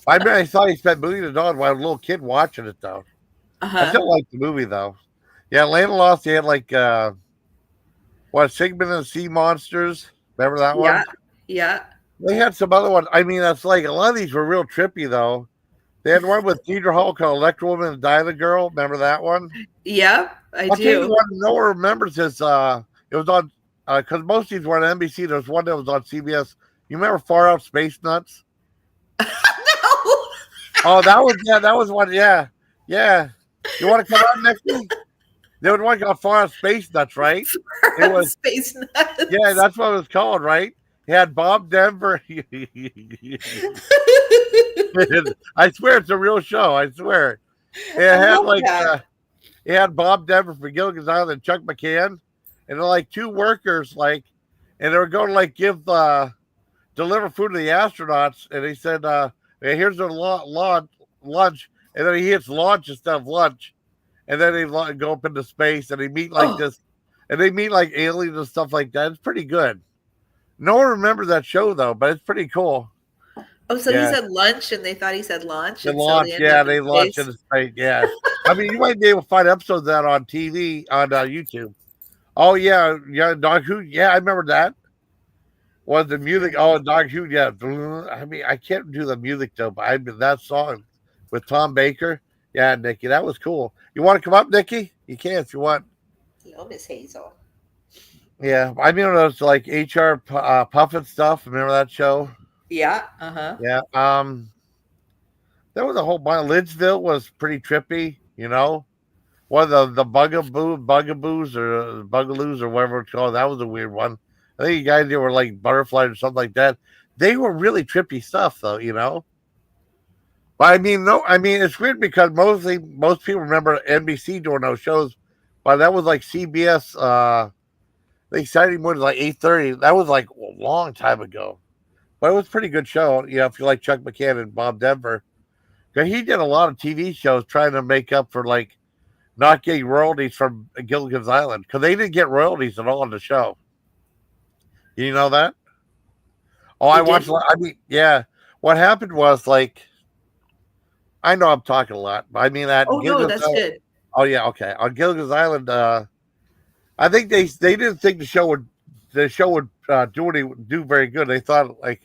I mean, I thought he spent millions of dollars while I was a little kid watching it though. I Uh-huh. still like the movie though. Yeah, Land Lost. They had like what Sigmund and the Sea Monsters. Remember that one? Yeah. Yeah. They had some other ones. I mean, that's like a lot of these were real trippy though. They had one with Deidre Hall called Electra Woman and Diana Girl. Remember that one? Yep, I I'll tell you do. one no one remembers this. It was on because most of these were on NBC. There was one that was on CBS. You remember Far Out Space Nuts? No. Oh, that was one. Yeah, yeah. You want to come on next week? There was one called Far Out Space Nuts, right? It was Space yeah, Nuts. that's what it was called, right? He had Bob Denver. I swear it's a real show. I swear. It I had love like that. it had Bob Denver from Gilligan's Island and Chuck McCann, and they're like two workers, like, and they were going to like give deliver food to the astronauts, and they said, "Hey, here's their lunch," and then he hits launch instead of lunch, and then they go up into space, and they meet like Oh, this, and they meet like aliens and stuff like that. It's pretty good. No one remembers that show though, but it's pretty cool. oh, so he Yeah, said lunch and they thought he said launch, they and so they launch. end Yeah, up in they launch space. into space. Yeah, I mean, you might be able to find episodes of that on TV on YouTube. Oh yeah, yeah, Dog Who. Yeah, I remember that. Was the music? Oh, Dog Who. Yeah, I mean, I can't do the music though, but I mean that song with Tom Baker. Yeah, Nikki, that was cool. You want to come up, Nikki? You can if you want. Hello, Miss Hazel. Yeah, I mean, it was like HR Puffin stuff. Remember that show? Yeah, uh-huh. Yeah. There was a whole bunch. Lidsville was pretty trippy. You know, one of the bugaboos or bugaloos or whatever it's called. That was a weird one. I think you guys there were like butterflies or something like that. They were really trippy stuff, though. You know. But I mean, no, I mean it's weird because most people remember NBC doing those shows, but that was like CBS. The exciting one was like 8:30. That was like a long time ago, but it was a pretty good show. You know, if you like Chuck McCann and Bob Denver, because he did a lot of TV shows trying to make up for like not getting royalties from Gilligan's Island because they didn't get royalties at all on the show. You know that? Oh, They I watched. didn't? I mean, yeah. What happened was like I know I'm talking a lot, but I mean that Oh no, Gilligan's that's Island. good. Oh yeah, okay. On Gilligan's Island, I think they didn't think the show would do very good. They thought like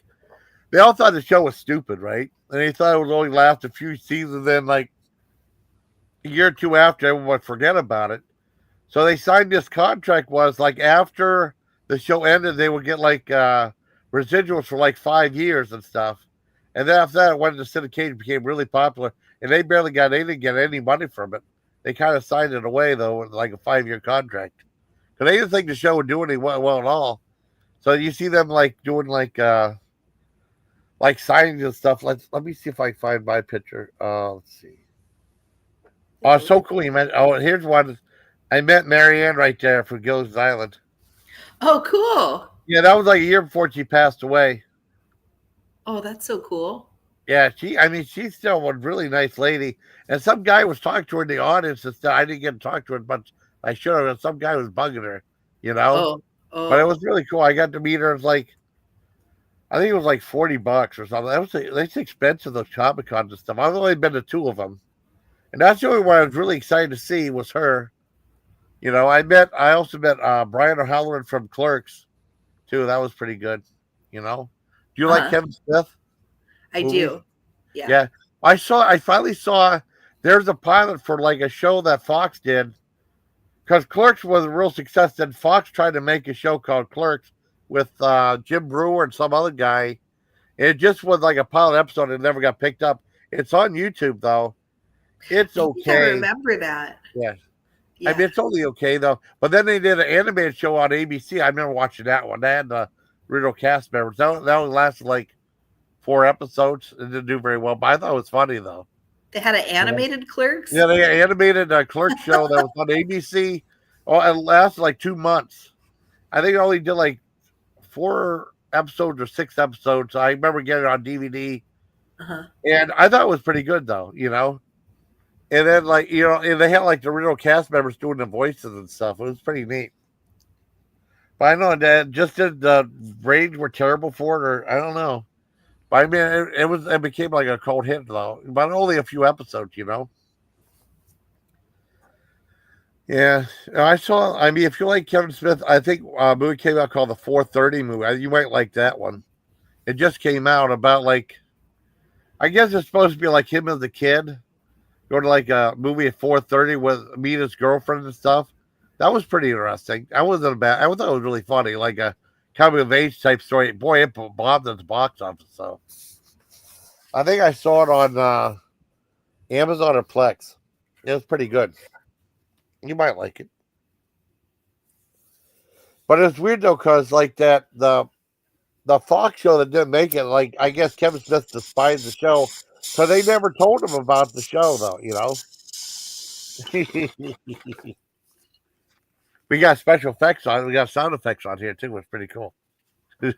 they all thought the show was stupid, right? And they thought it would only last a few seasons. Then like a year or two after, everyone would forget about it. So they signed this contract was like after the show ended, they would get like residuals for like 5 years and stuff. And then after that, it went into syndication, became really popular, and they didn't get any money from it. They kind of signed it away though, with like a 5 year contract, because they didn't think the show would do any well at all. So you see them like doing like signings and stuff. Let me see if I can find my picture. Let's see. Oh, it's so cool. You met. Oh, here's one. I met Marianne right there from Gilligan's Island. Oh, cool. Yeah, that was like a year before she passed away. Oh, that's so cool. Yeah, I mean, she's still a really nice lady. And some guy was talking to her in the audience and stuff. I didn't get to talk to her, but I should have. And some guy was bugging her, you know? Oh, But it oh. was really cool. I got to meet her. It's like, I think it was like $40 or something. That's expensive, those Comic Cons and stuff. I've only been to two of them. And that's the only one I was really excited to see was her. You know, I also met Brian O'Halloran from Clerks too. That was pretty good. You know, do you like Uh-huh. Kevin Smith I movies? do. Yeah. Yeah, I finally saw. There's a pilot for like a show that Fox did because Clerks was a real success. Then Fox tried to make a show called Clerks with Jim Brewer and some other guy. It just was like a pilot episode and never got picked up. It's on YouTube though. It's I think I okay. remember that. Yeah. I mean, Yeah. it's only okay though. But then they did an animated show on ABC. I remember watching that one. They had original cast members. That only lasted like 4 episodes. It didn't do very well, but I thought it was funny though. They had an Yeah, animated Clerks. yeah, they animated a Clerk show that was on ABC. Oh, it lasted like 2 months. I think it only did like 4 episodes or 6 episodes. I remember getting it on DVD, Uh-huh. and I thought it was pretty good though. And then and they had like the original cast members doing the voices and stuff. It was pretty neat. But I know that just the ratings were terrible for it, or I don't know. But I mean, it became like a cult hit though, but only a few episodes. Yeah, I saw. I mean, if you like Kevin Smith, I think a movie came out called the 4:30 movie. You might like that one. It just came out about like I guess it's supposed to be like him as a kid, go to like a movie at 4:30 with meet his girlfriend and stuff. That was pretty interesting. I wasn't bad. I thought it was really funny, like a coming of age type story. Boy, it bombed at the box office. So I think I saw it on Amazon or Plex. It was pretty good. You might like it. But it's weird though, because like that the Fox show that didn't make it, like I guess Kevin Smith despised the show, so they never told him about the show though. We got special effects on it. We got sound effects on here too. It's pretty cool. Yeah,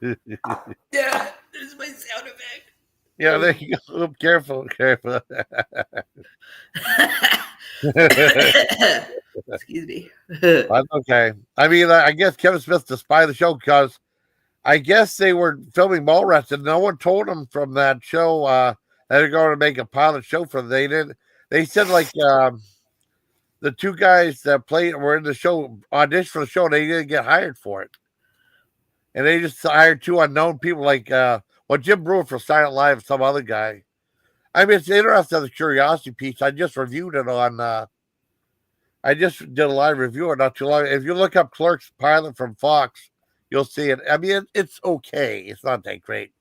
there's my sound effect. Yeah, there you go. Oop, careful. Excuse me. That's okay. I mean, I guess Kevin Smith despised the show because I guess they were filming Mallrats and no one told them from that show that they're going to make a pilot show for them. They didn't. They said like the two guys that were in the show auditioned for the show. And they didn't get hired for it, and they just hired two unknown people like Jim Brewer for Silent Live and some other guy. I mean, it's interesting as a curiosity piece. I just reviewed it on. I just did a live review not too long. If you look up Clerks pilot from Fox, you'll see it. I mean, it's okay. It's not that great,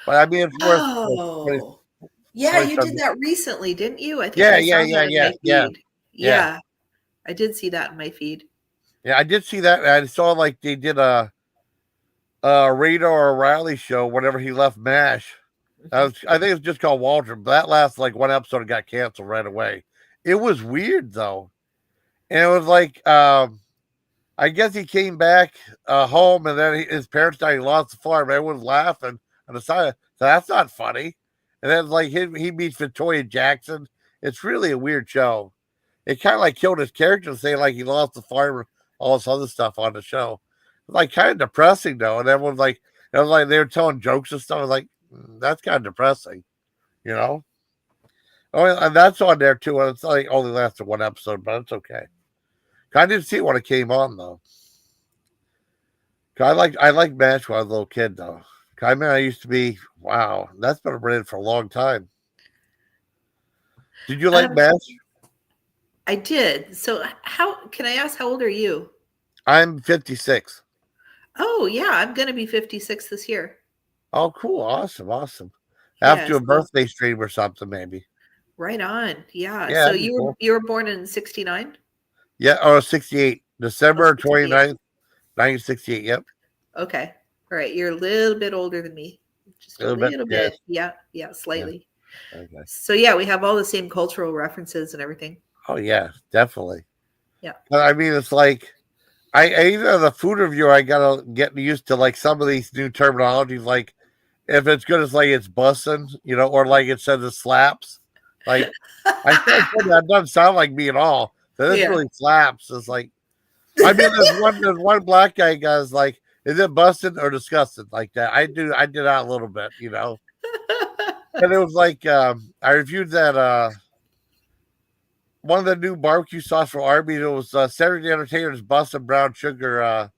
but I mean, it's worth. Oh, yeah, you did that recently, didn't you? I think Yeah, I saw that in my feed. Yeah, I did see that in my feed. Yeah, I did see that. I saw like they did a Radar O'Reilly show whenever he left MASH. I think it was just called Walter, but that lasted like one episode and got canceled right away. It was weird though, and it was like I guess he came back home and then his parents died. He lost the farm. Everyone was laughing on the side. So that's not funny. And then like he meets Victoria Jackson. It's really a weird show. It kind of like killed his character, saying like he lost the farm and all this other stuff on the show. Like kind of depressing though, and everyone's like, it was like they were telling jokes and stuff. I was like, that's kind of depressing, you know. Oh, and that's on there too. And it's like only lasted one episode, but it's okay. I didn't see it when it came on though. I like MASH when I was a little kid though. I mean, I used to be wow. That's been running for a long time. Did you like MASH? I did. So how can I ask how old are you? I'm 56. Oh yeah, I'm gonna be 56 this year. Oh, cool. Awesome. After Yeah, a birthday stream or something, maybe. Right on. Yeah. Yeah, So you were born in 69? Yeah, or 68. December 68. 29th, 1968. Yep. Okay. All right. You're a little bit older than me. Just a little bit. Yeah. Yeah. Slightly. Yeah. Okay. So yeah, we have all the same cultural references and everything. Oh yeah, definitely. Yeah. I mean, it's like I even the food reviewer, I gotta get used to like some of these new terminologies. Like if it's good as like it's bussin', or like it says it slaps. Like I said that doesn't sound like me at all. So this really slaps. It's like I mean, there's one black guy goes like, is it busted or disgusted like that? I did that a little bit, And it was like I reviewed that one of the new barbecue sauce for Arby's. It was Cedric the Entertainer's busted brown sugar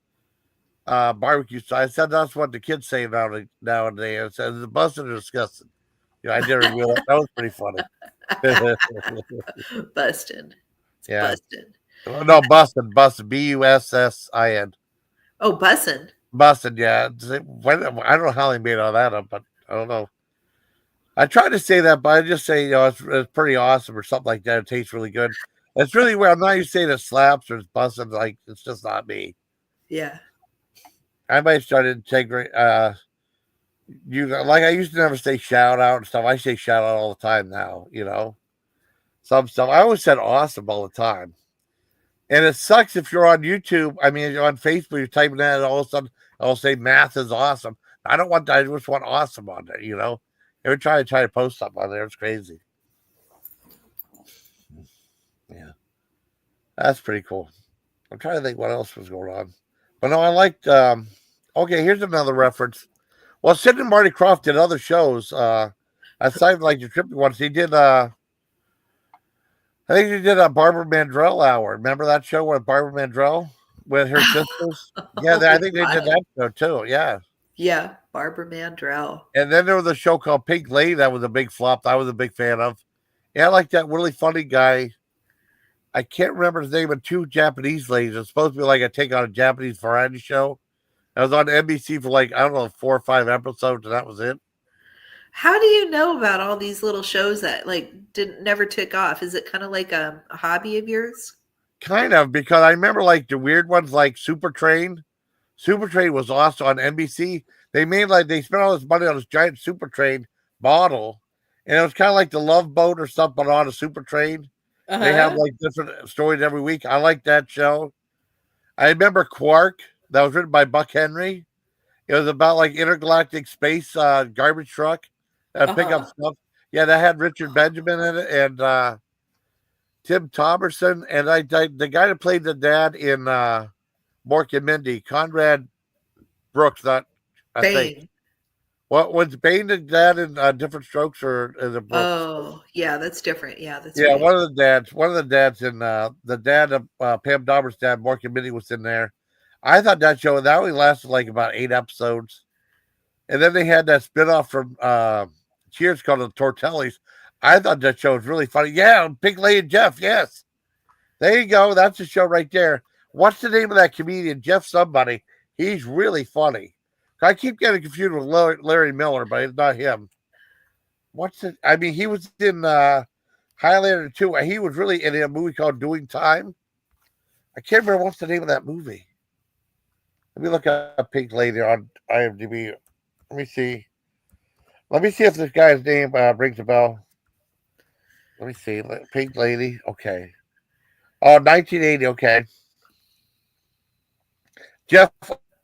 barbecue sauce. I said that's what the kids say nowadays. It says it's busted or disgusted. I did review it. That was pretty funny. Busted. Yeah. Busted. No, busted. Bussin. Oh, bussin. Busted, yeah. I don't know how they made all that up, but I don't know. I try to say that, but I just say, it's pretty awesome or something like that. It tastes really good. It's really weird. I'm not used to saying it slaps or it's busted. Like, it's just not me. Yeah. I might start integrating. You like I used to never say shout out and stuff. I say shout out all the time now. Some stuff. I always said awesome all the time. And it sucks if you're on YouTube. I mean, you're on Facebook, you're typing that, and all of a sudden, I'll say math is awesome. I don't want that. I just want awesome on there. Every time I try to post something on there, it's crazy. Yeah, that's pretty cool. I'm trying to think what else was going on. But no, I liked. Okay, here's another reference. Well, Sid and Marty Krofft did other shows. Aside from like the trippy ones, he did. I think he did a Barbara Mandrell hour. Remember that show with Barbara Mandrell with her sisters? Yeah, Oh I my think they did God. that show too. Yeah. Yeah, Barbara Mandrell. And then there was a show called Pink Lady that was a big flop. That I was a big fan of. Yeah, I like that really funny guy. I can't remember his name, but two Japanese ladies. It's supposed to be like a take on a Japanese variety show. I was on NBC for like, I don't know, 4 or 5 episodes, and that was it. How do you know about all these little shows that like didn't never took off? Is it kind of like a hobby of yours? Kind of, because I remember like the weird ones like Super Train. Super Train was also on NBC. They spent all this money on this giant Super Train model, and it was kind of like the Love Boat or something on a Super Train. They have Uh-huh. like different stories every week. I like that show. I remember Quark that was written by Buck Henry. It was about like intergalactic space garbage truck that pick up Uh-huh. stuff. Yeah, that had Richard Benjamin in it and Tim Thomerson and the guy that played the dad in Mork and Mindy, Conrad Brooks. Not, I think. Bane. What was Bane the dad in Different Strokes or is it Brooks? Oh, yeah, that's different. Yeah, that's Yeah, right. one of the dads in the dad of Pam Dahmer's dad, Mork and Mindy, was in there. I thought that only lasted like about 8 episodes. And then they had that spinoff from Cheers called the Tortellis. I thought that show was really funny. Yeah, Pink Lady and Jeff. Yes. There you go. That's the show right there. What's the name of that comedian? Jeff somebody. He's really funny. I keep getting confused with Larry Miller, but it's not him. What's it? I mean, he was in Highlander 2. He was really in a movie called Doing Time. I can't remember what's the name of that movie. Let me look up Pink Lady on IMDb. Let me see. Let me see if this guy's name rings a bell. Let me see. Pink Lady. Okay. Oh, 1980. Okay. Jeff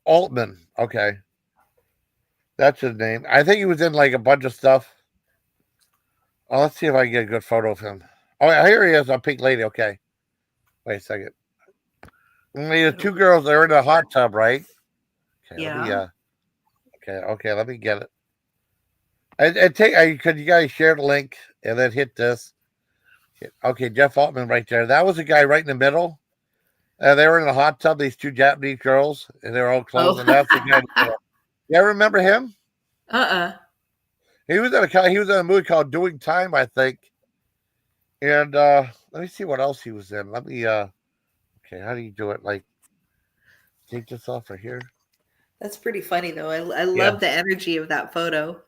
Altman. Okay. That's his name. I think he was in like a bunch of stuff. Oh, let's see if I can get a good photo of him. Oh, yeah, here he is on Pink Lady. Okay. Wait a second. The I two don't. girls, they're in a hot tub, right? Okay, let me Yeah. okay, let me get it. And could you guys share the link and then hit this? Okay, Jeff Altman right there. That was the guy right in the middle. They were in a hot tub, these two Japanese girls, and they were all clothed, Oh. and that's the guy in the middle. Yeah, remember him? Uh-uh. He was in a movie called Doing Time, I think. And let me see what else he was in. Let me okay, how do you do it? Like take this off right here. That's pretty funny though. I Yeah. love the energy of that photo.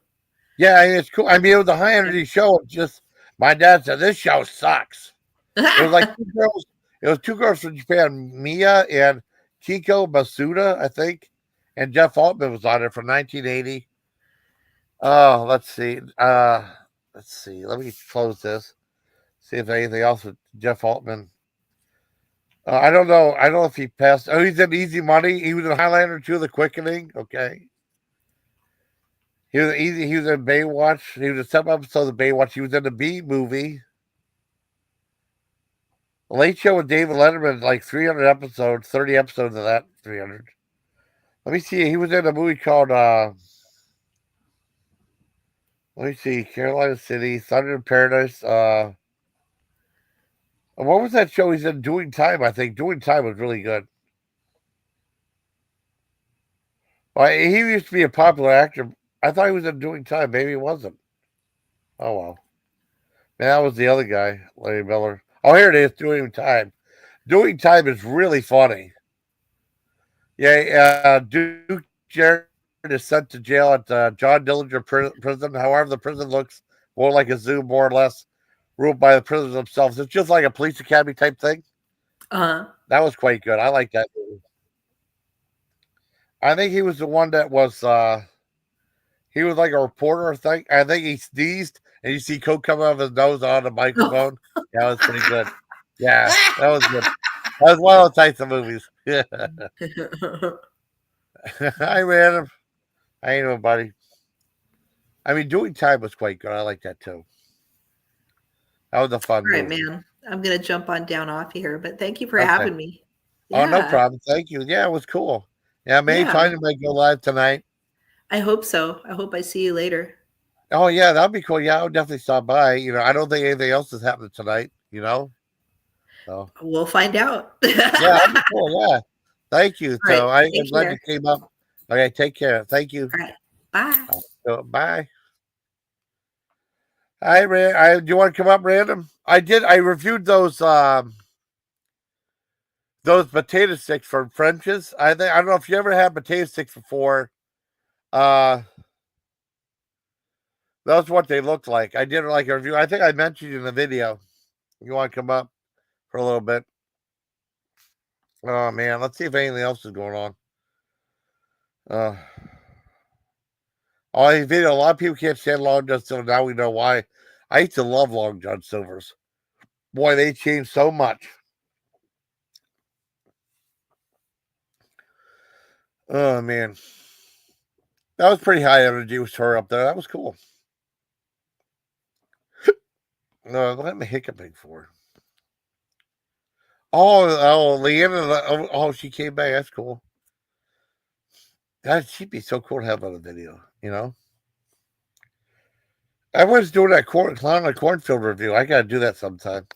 Yeah, I mean, it's cool. I mean, it was a high energy show. Just my dad said this show sucks. It was like two girls. It was two girls from Japan, Mia and Kiko Masuda, I think, and Jeff Altman was on it from 1980. Oh, let's see. Let's see. Let me close this. See if anything else with Jeff Altman. I don't know. I don't know if he passed. Oh, he's in Easy Money. He was in Highlander 2, The Quickening. Okay. He was easy. He was in Baywatch. He was in some episodes of Baywatch. He was in the B movie. The Late Show with David Letterman, like 300 episodes, 30 episodes of that, 300. Let me see. He was in a movie called, let me see, Carolina City, Thunder in Paradise. What was that show he's in? Doing Time, I think. Doing Time was really good. Well, he used to be a popular actor. I thought he was in Doing Time. Maybe he wasn't. Oh, well. Man, that was the other guy, Larry Miller. Oh, here it is, Doing Time. Doing Time is really funny. Yeah, Duke Jarrett is sent to jail at John Dillinger prison. However, the prison looks more like a zoo, more or less, ruled by the prisoners themselves. It's just like a police academy type thing. Uh-huh. That was quite good. I like that movie. I think he was the one that was. He was like a reporter. I think he sneezed, and you see coke coming out of his nose on the Oh. microphone. Yeah, that was pretty good. Yeah, that was good. That was one of those types of movies. Yeah, I ran him. I ain't nobody. I mean, Doing Time was quite good. I like that too. That was a fun All right, movie. man. I'm gonna jump on down off here, but thank you for Okay. having me. Oh, no Yeah. problem. Thank you. Yeah, it was cool. Yeah, maybe Yeah. time to make go live tonight. I hope so. I hope I see you later. Oh yeah, that'd be cool. Yeah, I'll definitely stop by. I don't think anything else is happening tonight. So We'll find out. yeah, that'd be cool. Yeah, thank you. All right. So I'm Take glad you care. came up. Okay, take care. Thank you. All right. Bye. Bye. Hi, do you want to come up, random? I did. I reviewed those potato sticks from French's. I don't know if you ever had potato sticks before. Uh, that's what they looked like. I did like a review. I think I mentioned you in the video. You want to come up for a little bit? Oh man, let's see if anything else is going on. Uh, these video. A lot of people can't stand Long John Silver. Now we know why. I used to love Long John Silver's. Boy, they changed so much. Oh man, that was pretty high energy with her up there. That was cool. No, what am I hiccuping for? Leanna. She came back. That's cool. God, she'd be so cool to have on a video. Everyone's doing that clown on a cornfield review. I gotta do that sometime.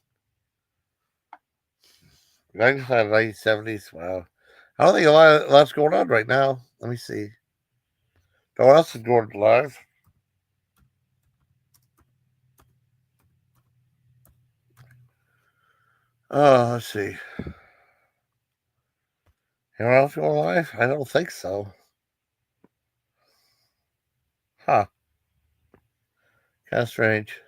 1970s. Wow. I don't think a lot's going on right now. Let me see. No one else is going live. Oh, let's see. Anyone else going live? I don't think so. Huh. Kind of strange.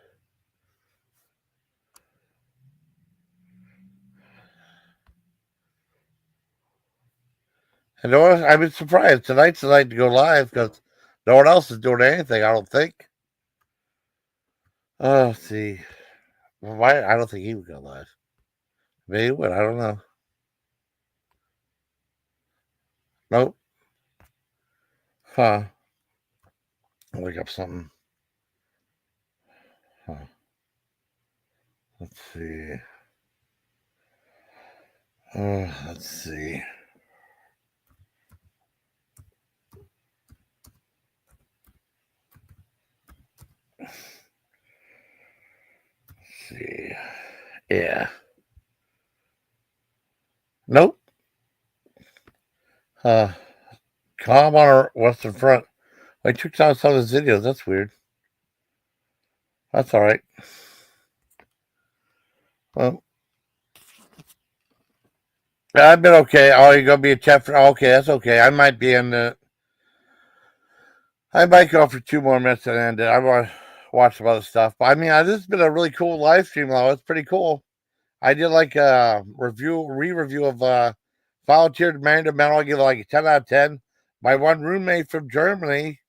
And I've been surprised. Tonight's the night to go live because no one else is doing anything, I don't think. Oh, let's see. Well, why? I don't think he would go live. Maybe he would. I don't know. Nope. Huh. I'll look up something. Huh. Let's see. Let's see. Let's see. Yeah. Nope. Calm on our western front. I took down some of his videos. That's weird. That's all right. Well, I've been okay. Oh, you're gonna be a chef? Okay, that's okay. I might be in the. I might go for 2 more minutes and end it. I want to watch some other stuff. But I mean, this has been a really cool live stream, though. It's pretty cool. I did like a re-review of Volunteer Demand Metal. I give it like a 10 out of 10. My one roommate from Germany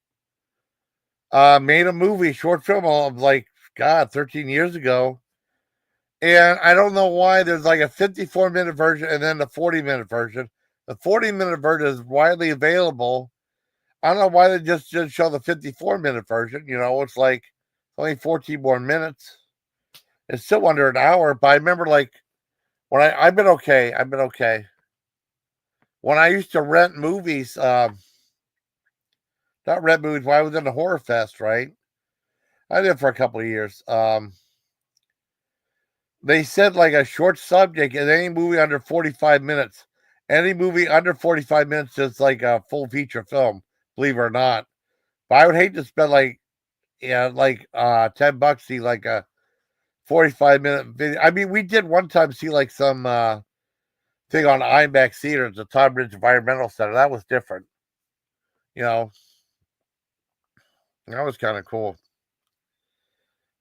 made a movie, short film of like, God, 13 years ago. And I don't know why there's like a 54-minute version and then the 40-minute version. The 40-minute version is widely available. I don't know why they just didn't show the 54-minute version. It's like only 14 more minutes. It's still under an hour, but I remember like when I've been okay. I've been okay. When I used to rent movies, not rent movies, when I was in the horror fest, right? I did for a couple of years. They said like a short subject in any movie under 45 minutes. Any movie under 45 minutes is like a full feature film, believe it or not. But I would hate to spend like $10 see like a 45-minute video. I mean, we did one time see like some thing on IMAX Theater at the Tom Ridge Environmental Center. That was different. You know, that was kind of cool.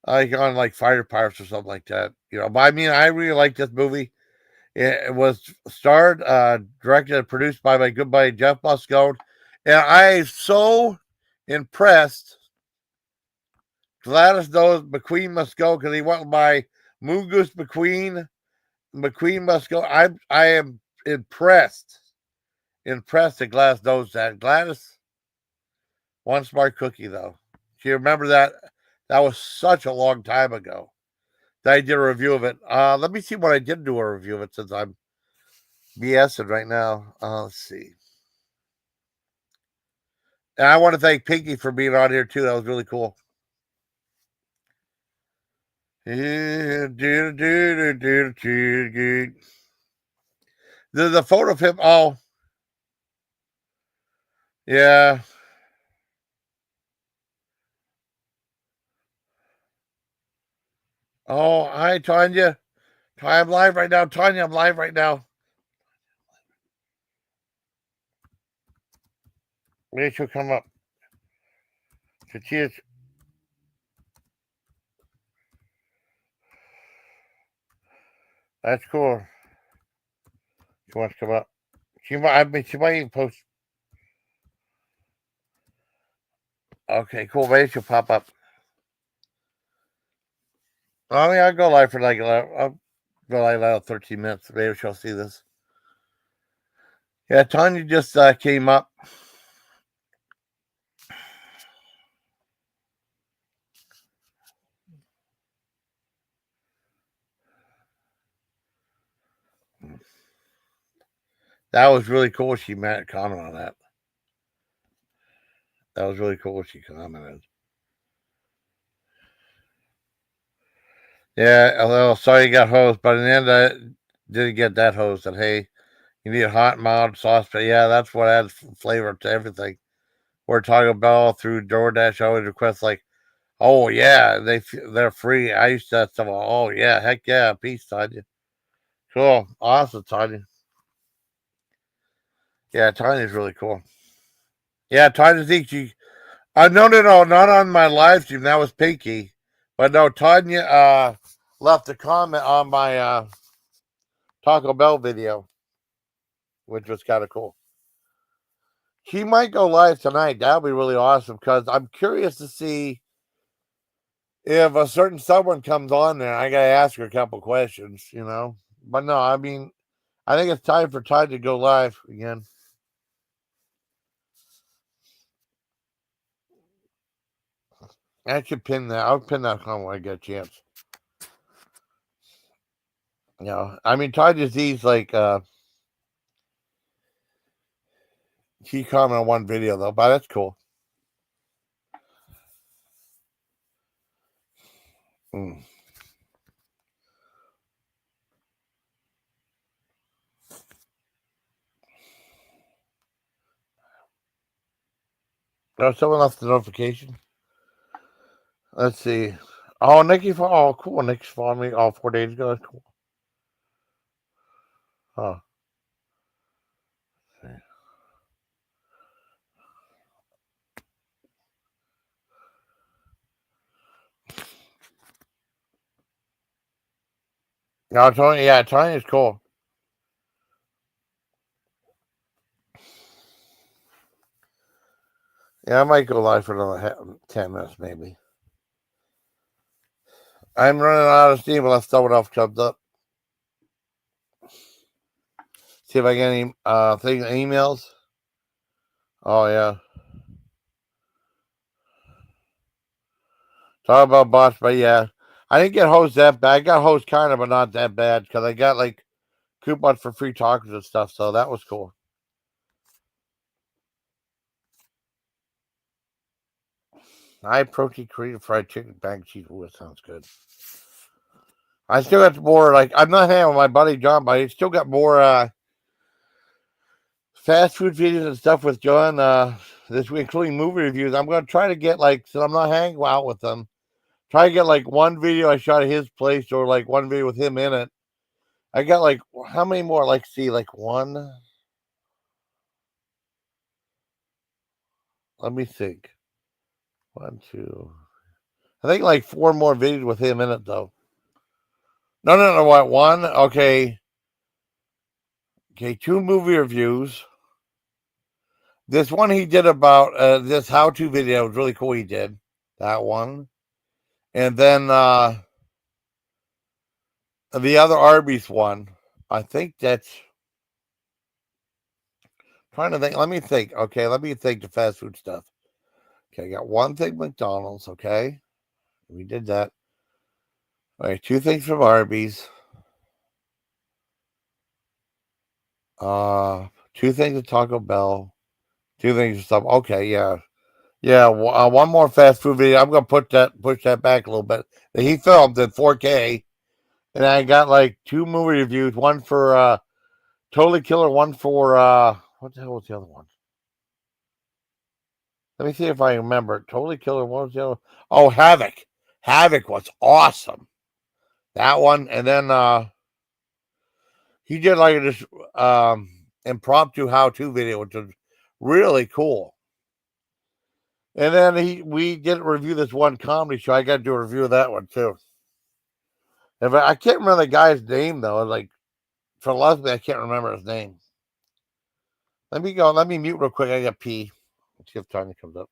Like on like Fighter Pirates or something like that. But I mean, I really like this movie. It was starred, directed, and produced by my good buddy Jeff Muscone. And I'm so impressed. Gladys knows McQueen must go because he went by Moon Goose McQueen. McQueen must go. I am impressed. Impressed that Gladys knows that. Gladys, one smart cookie though. Do you remember that? That was such a long time ago that I did a review of it. Let me see what I did do a review of it since I'm BSing right now. Let's see. And I want to thank Pinky for being on here too. That was really cool. The photo of him. Oh, yeah. Oh, hi, Tanya. I'm live right now. Tanya, I'm live right now. Maybe she'll come up. So cheers. That's cool. She wants to come up. She might even post. Okay, cool. Maybe she'll pop up. I mean, I'll go live for like I'll go like 13 minutes. Maybe she'll see this. Yeah, Tanya just came up. That was really cool. She meant comment on that. That was really cool. She commented. Yeah, although sorry you got hosed, but in the end I didn't get that hose. That hey, you need hot mild sauce, but yeah, that's what adds flavor to everything. We're talking about through DoorDash. I always request like, oh yeah, they're free. I used to have stuff. Oh yeah, heck yeah, peace, Tanya. Cool, awesome, Tanya. Yeah, Tanya's really cool. Yeah, Tanya thinks she. No, not on my live stream. That was Pinky, but no, Tanya left a comment on my Taco Bell video, which was kind of cool. She might go live tonight. That would be really awesome because I'm curious to see if a certain someone comes on there. I gotta ask her a couple questions, you know. But no, I mean, I think it's time for Tide to go live again. I should pin that. I'll pin that comment when I get a chance. You know, I mean, Tide Disease, like, she commented on one video though, but that's cool. Mm. Oh, someone left the notification. Let's see. Oh, Nikki, oh, cool. Nikki's following me all 4 days ago. That's cool. Huh. No, Tony, yeah, Tony's cool. Yeah, I might go live for another 10 minutes, maybe. I'm running out of steam unless someone else comes up. See if I get any emails. Oh, yeah. Talk about bots, but yeah. I didn't get host that bad. I got host kind of, but not that bad because I got like coupons for free tacos and stuff, so that was cool. High protein Korean fried chicken bag cheese. Ooh, that sounds good. I still got more, like, I'm not hanging with my buddy John, but I still got more fast food videos and stuff with John this week, including movie reviews. I'm going to try to get, like, so I'm not hanging out with them, try to get, like, one video I shot at his place or, like, one video with him in it. I got, like, how many more? Like, see, like, one. Let me think. 1, 2. I think, like, 4 more videos with him in it, though. No. What? One? Okay. Okay, 2 movie reviews. This one he did about this how-to video was really cool. He did that one, and then the other Arby's one. I think that's trying to think. Let me think. Okay, let me think the fast food stuff. Okay, I got one thing McDonald's. Okay, we did that. All right, two things from Arby's. Two things at Taco Bell. Two things of stuff. Okay, yeah, yeah. One more fast food video. I'm gonna push that back a little bit. That he filmed in 4K, and I got like two movie reviews. One for Totally Killer. One for what the hell was the other one? Let me see if I remember. Totally Killer. What was the other? Oh, Havoc. Havoc was awesome. That one, and then he did like this impromptu how-to video, which was really cool. And then we didn't review this one comedy show. I got to do a review of that one too. And I can't remember the guy's name though. Like for the life of me, I can't remember his name. Let me go. Let me mute real quick. I got pee. Let's see if Tanya comes up.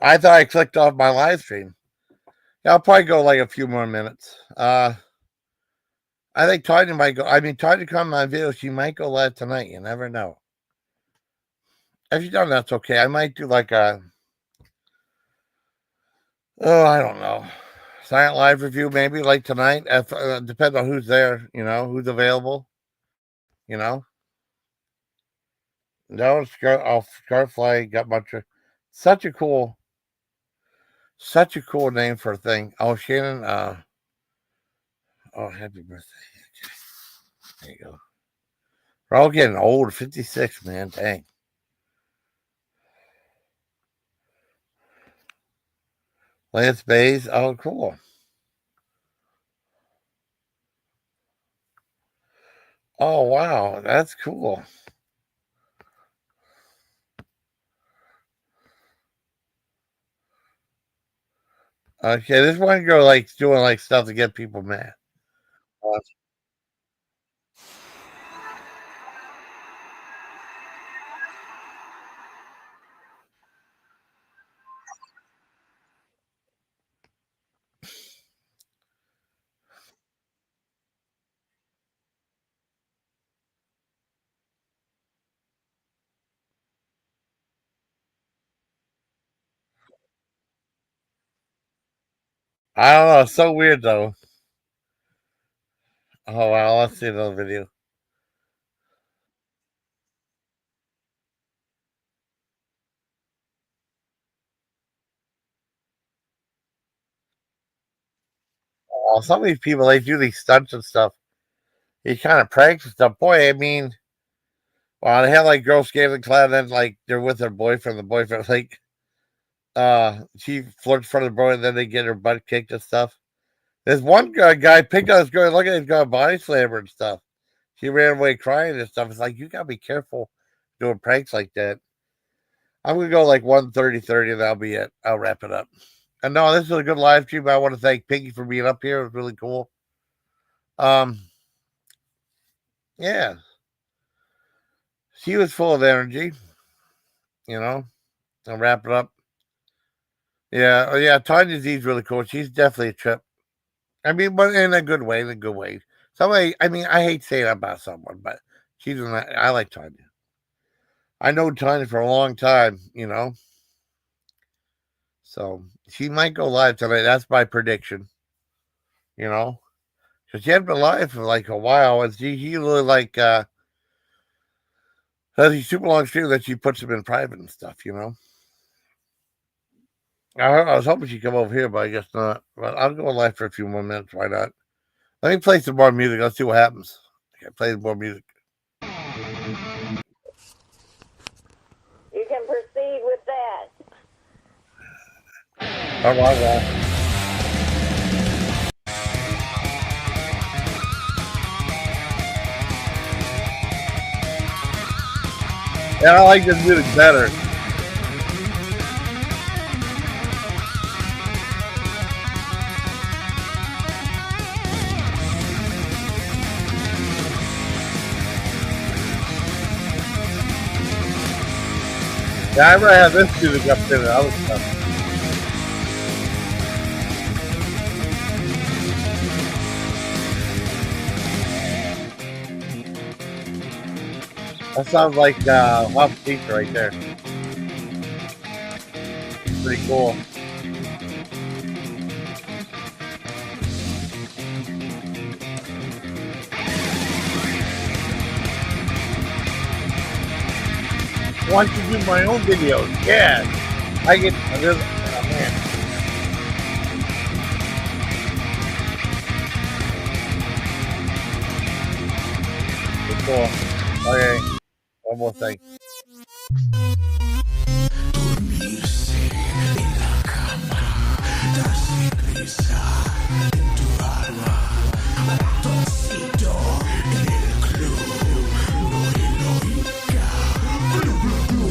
I thought I clicked off my live stream. Yeah, I'll probably go like a few more minutes. I think Tanya might go. I mean, Tanya come on my video. She might go live tonight. You never know. If you don't, that's okay. I might do like a I don't know, silent live review maybe like tonight. If depends on who's there. You know, who's available. You know. No, Scarfly got much. Such a cool name for a thing. Oh, Shannon. Oh, happy birthday. There you go. We're all getting old. 56, man. Dang. Lance Bays. Oh, cool. Oh, wow. That's cool. Okay, this one girl likes doing like stuff to get people mad. I don't know. It's so weird though. Oh wow, let's see another video. some of these people, they do these stunts and stuff. He kind of pranks and stuff. Boy, I mean, well, they have like girls skating clad, and like they're with their boyfriend. The boyfriend, like, she flirts in front of the boy, and then they get her butt kicked and stuff. There's one guy picked on this girl. Look at this guy body slammer and stuff. She ran away crying and stuff. It's like, you gotta be careful doing pranks like that. I'm gonna go like 1:30, and that'll be it. I'll wrap it up. And no, this is a good live stream. I want to thank Piggy for being up here. It was really cool. Yeah, she was full of energy. You know, I'll wrap it up. Yeah, oh yeah, Tanya Z's really cool. She's definitely a trip. I mean, but in a good way, in a good way. Somebody, I mean, I hate saying that about someone, but I like Tanya. I know Tanya for a long time, you know. So she might go live tonight. That's my prediction. You know, because she hadn't been live for like a while, and she really like has these super long streams that she puts them in private and stuff. You know. I was hoping she'd come over here, but I guess not. But I'll go live for a few more minutes. Why not? Let me play some more music. Let's see what happens. Okay, play some more music. You can proceed with that. All right, well. Yeah, I like this music better. Yeah, I'd rather have this music up there than other stuff. That sounds like Huff Pizza right there. Pretty cool. I want to do my own videos. Yeah. I get this. Oh, man. Pretty cool. Okay. One more thing. Dormirse en la cama, darse prisa en tu alma, ratoncito en el club, no heroica, glu glu glu.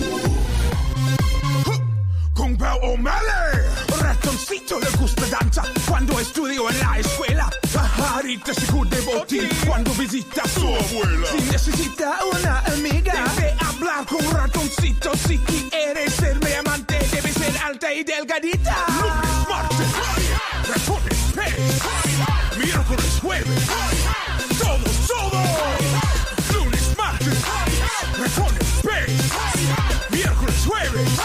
Con Pau O'Malley, ratoncito le gusta danza cuando estudio en la escuela. Pajarita se cubre botín cuando visita a su abuela. Si necesita una amiga, debe hablar con ratoncito. Si quieres ser mi amante, debe ser alta y delgadita. Lunes, martes, ratones, pez. Miércoles, jueves, todos. Lunes, martes, ratones, pez. Miércoles, jueves.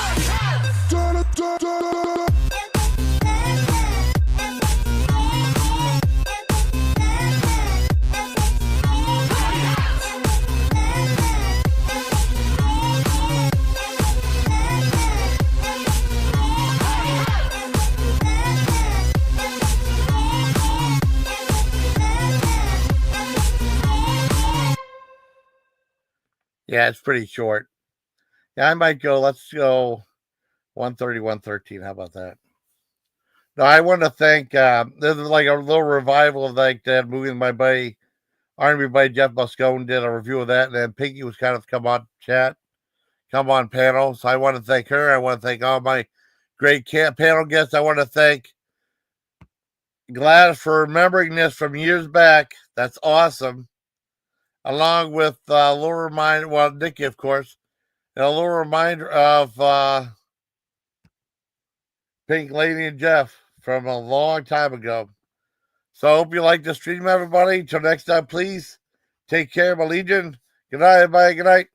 Yeah, it's pretty short. Yeah, I might go. Let's go 1:30, 1:13. How about that? No, I want to thank. This is like a little revival of like that movie. My buddy, R&B buddy Jeff Moscone did a review of that, and then Pinky was kind of come on panel. So I want to thank her. I want to thank all my great panel guests. I want to thank Gladys for remembering this from years back. That's awesome. Along with a little reminder, well, Nikki, of course, and a little reminder of Pink Lady and Jeff from a long time ago. So I hope you like the stream, everybody. Until next time, please take care, my legion. Good night, everybody. Good night.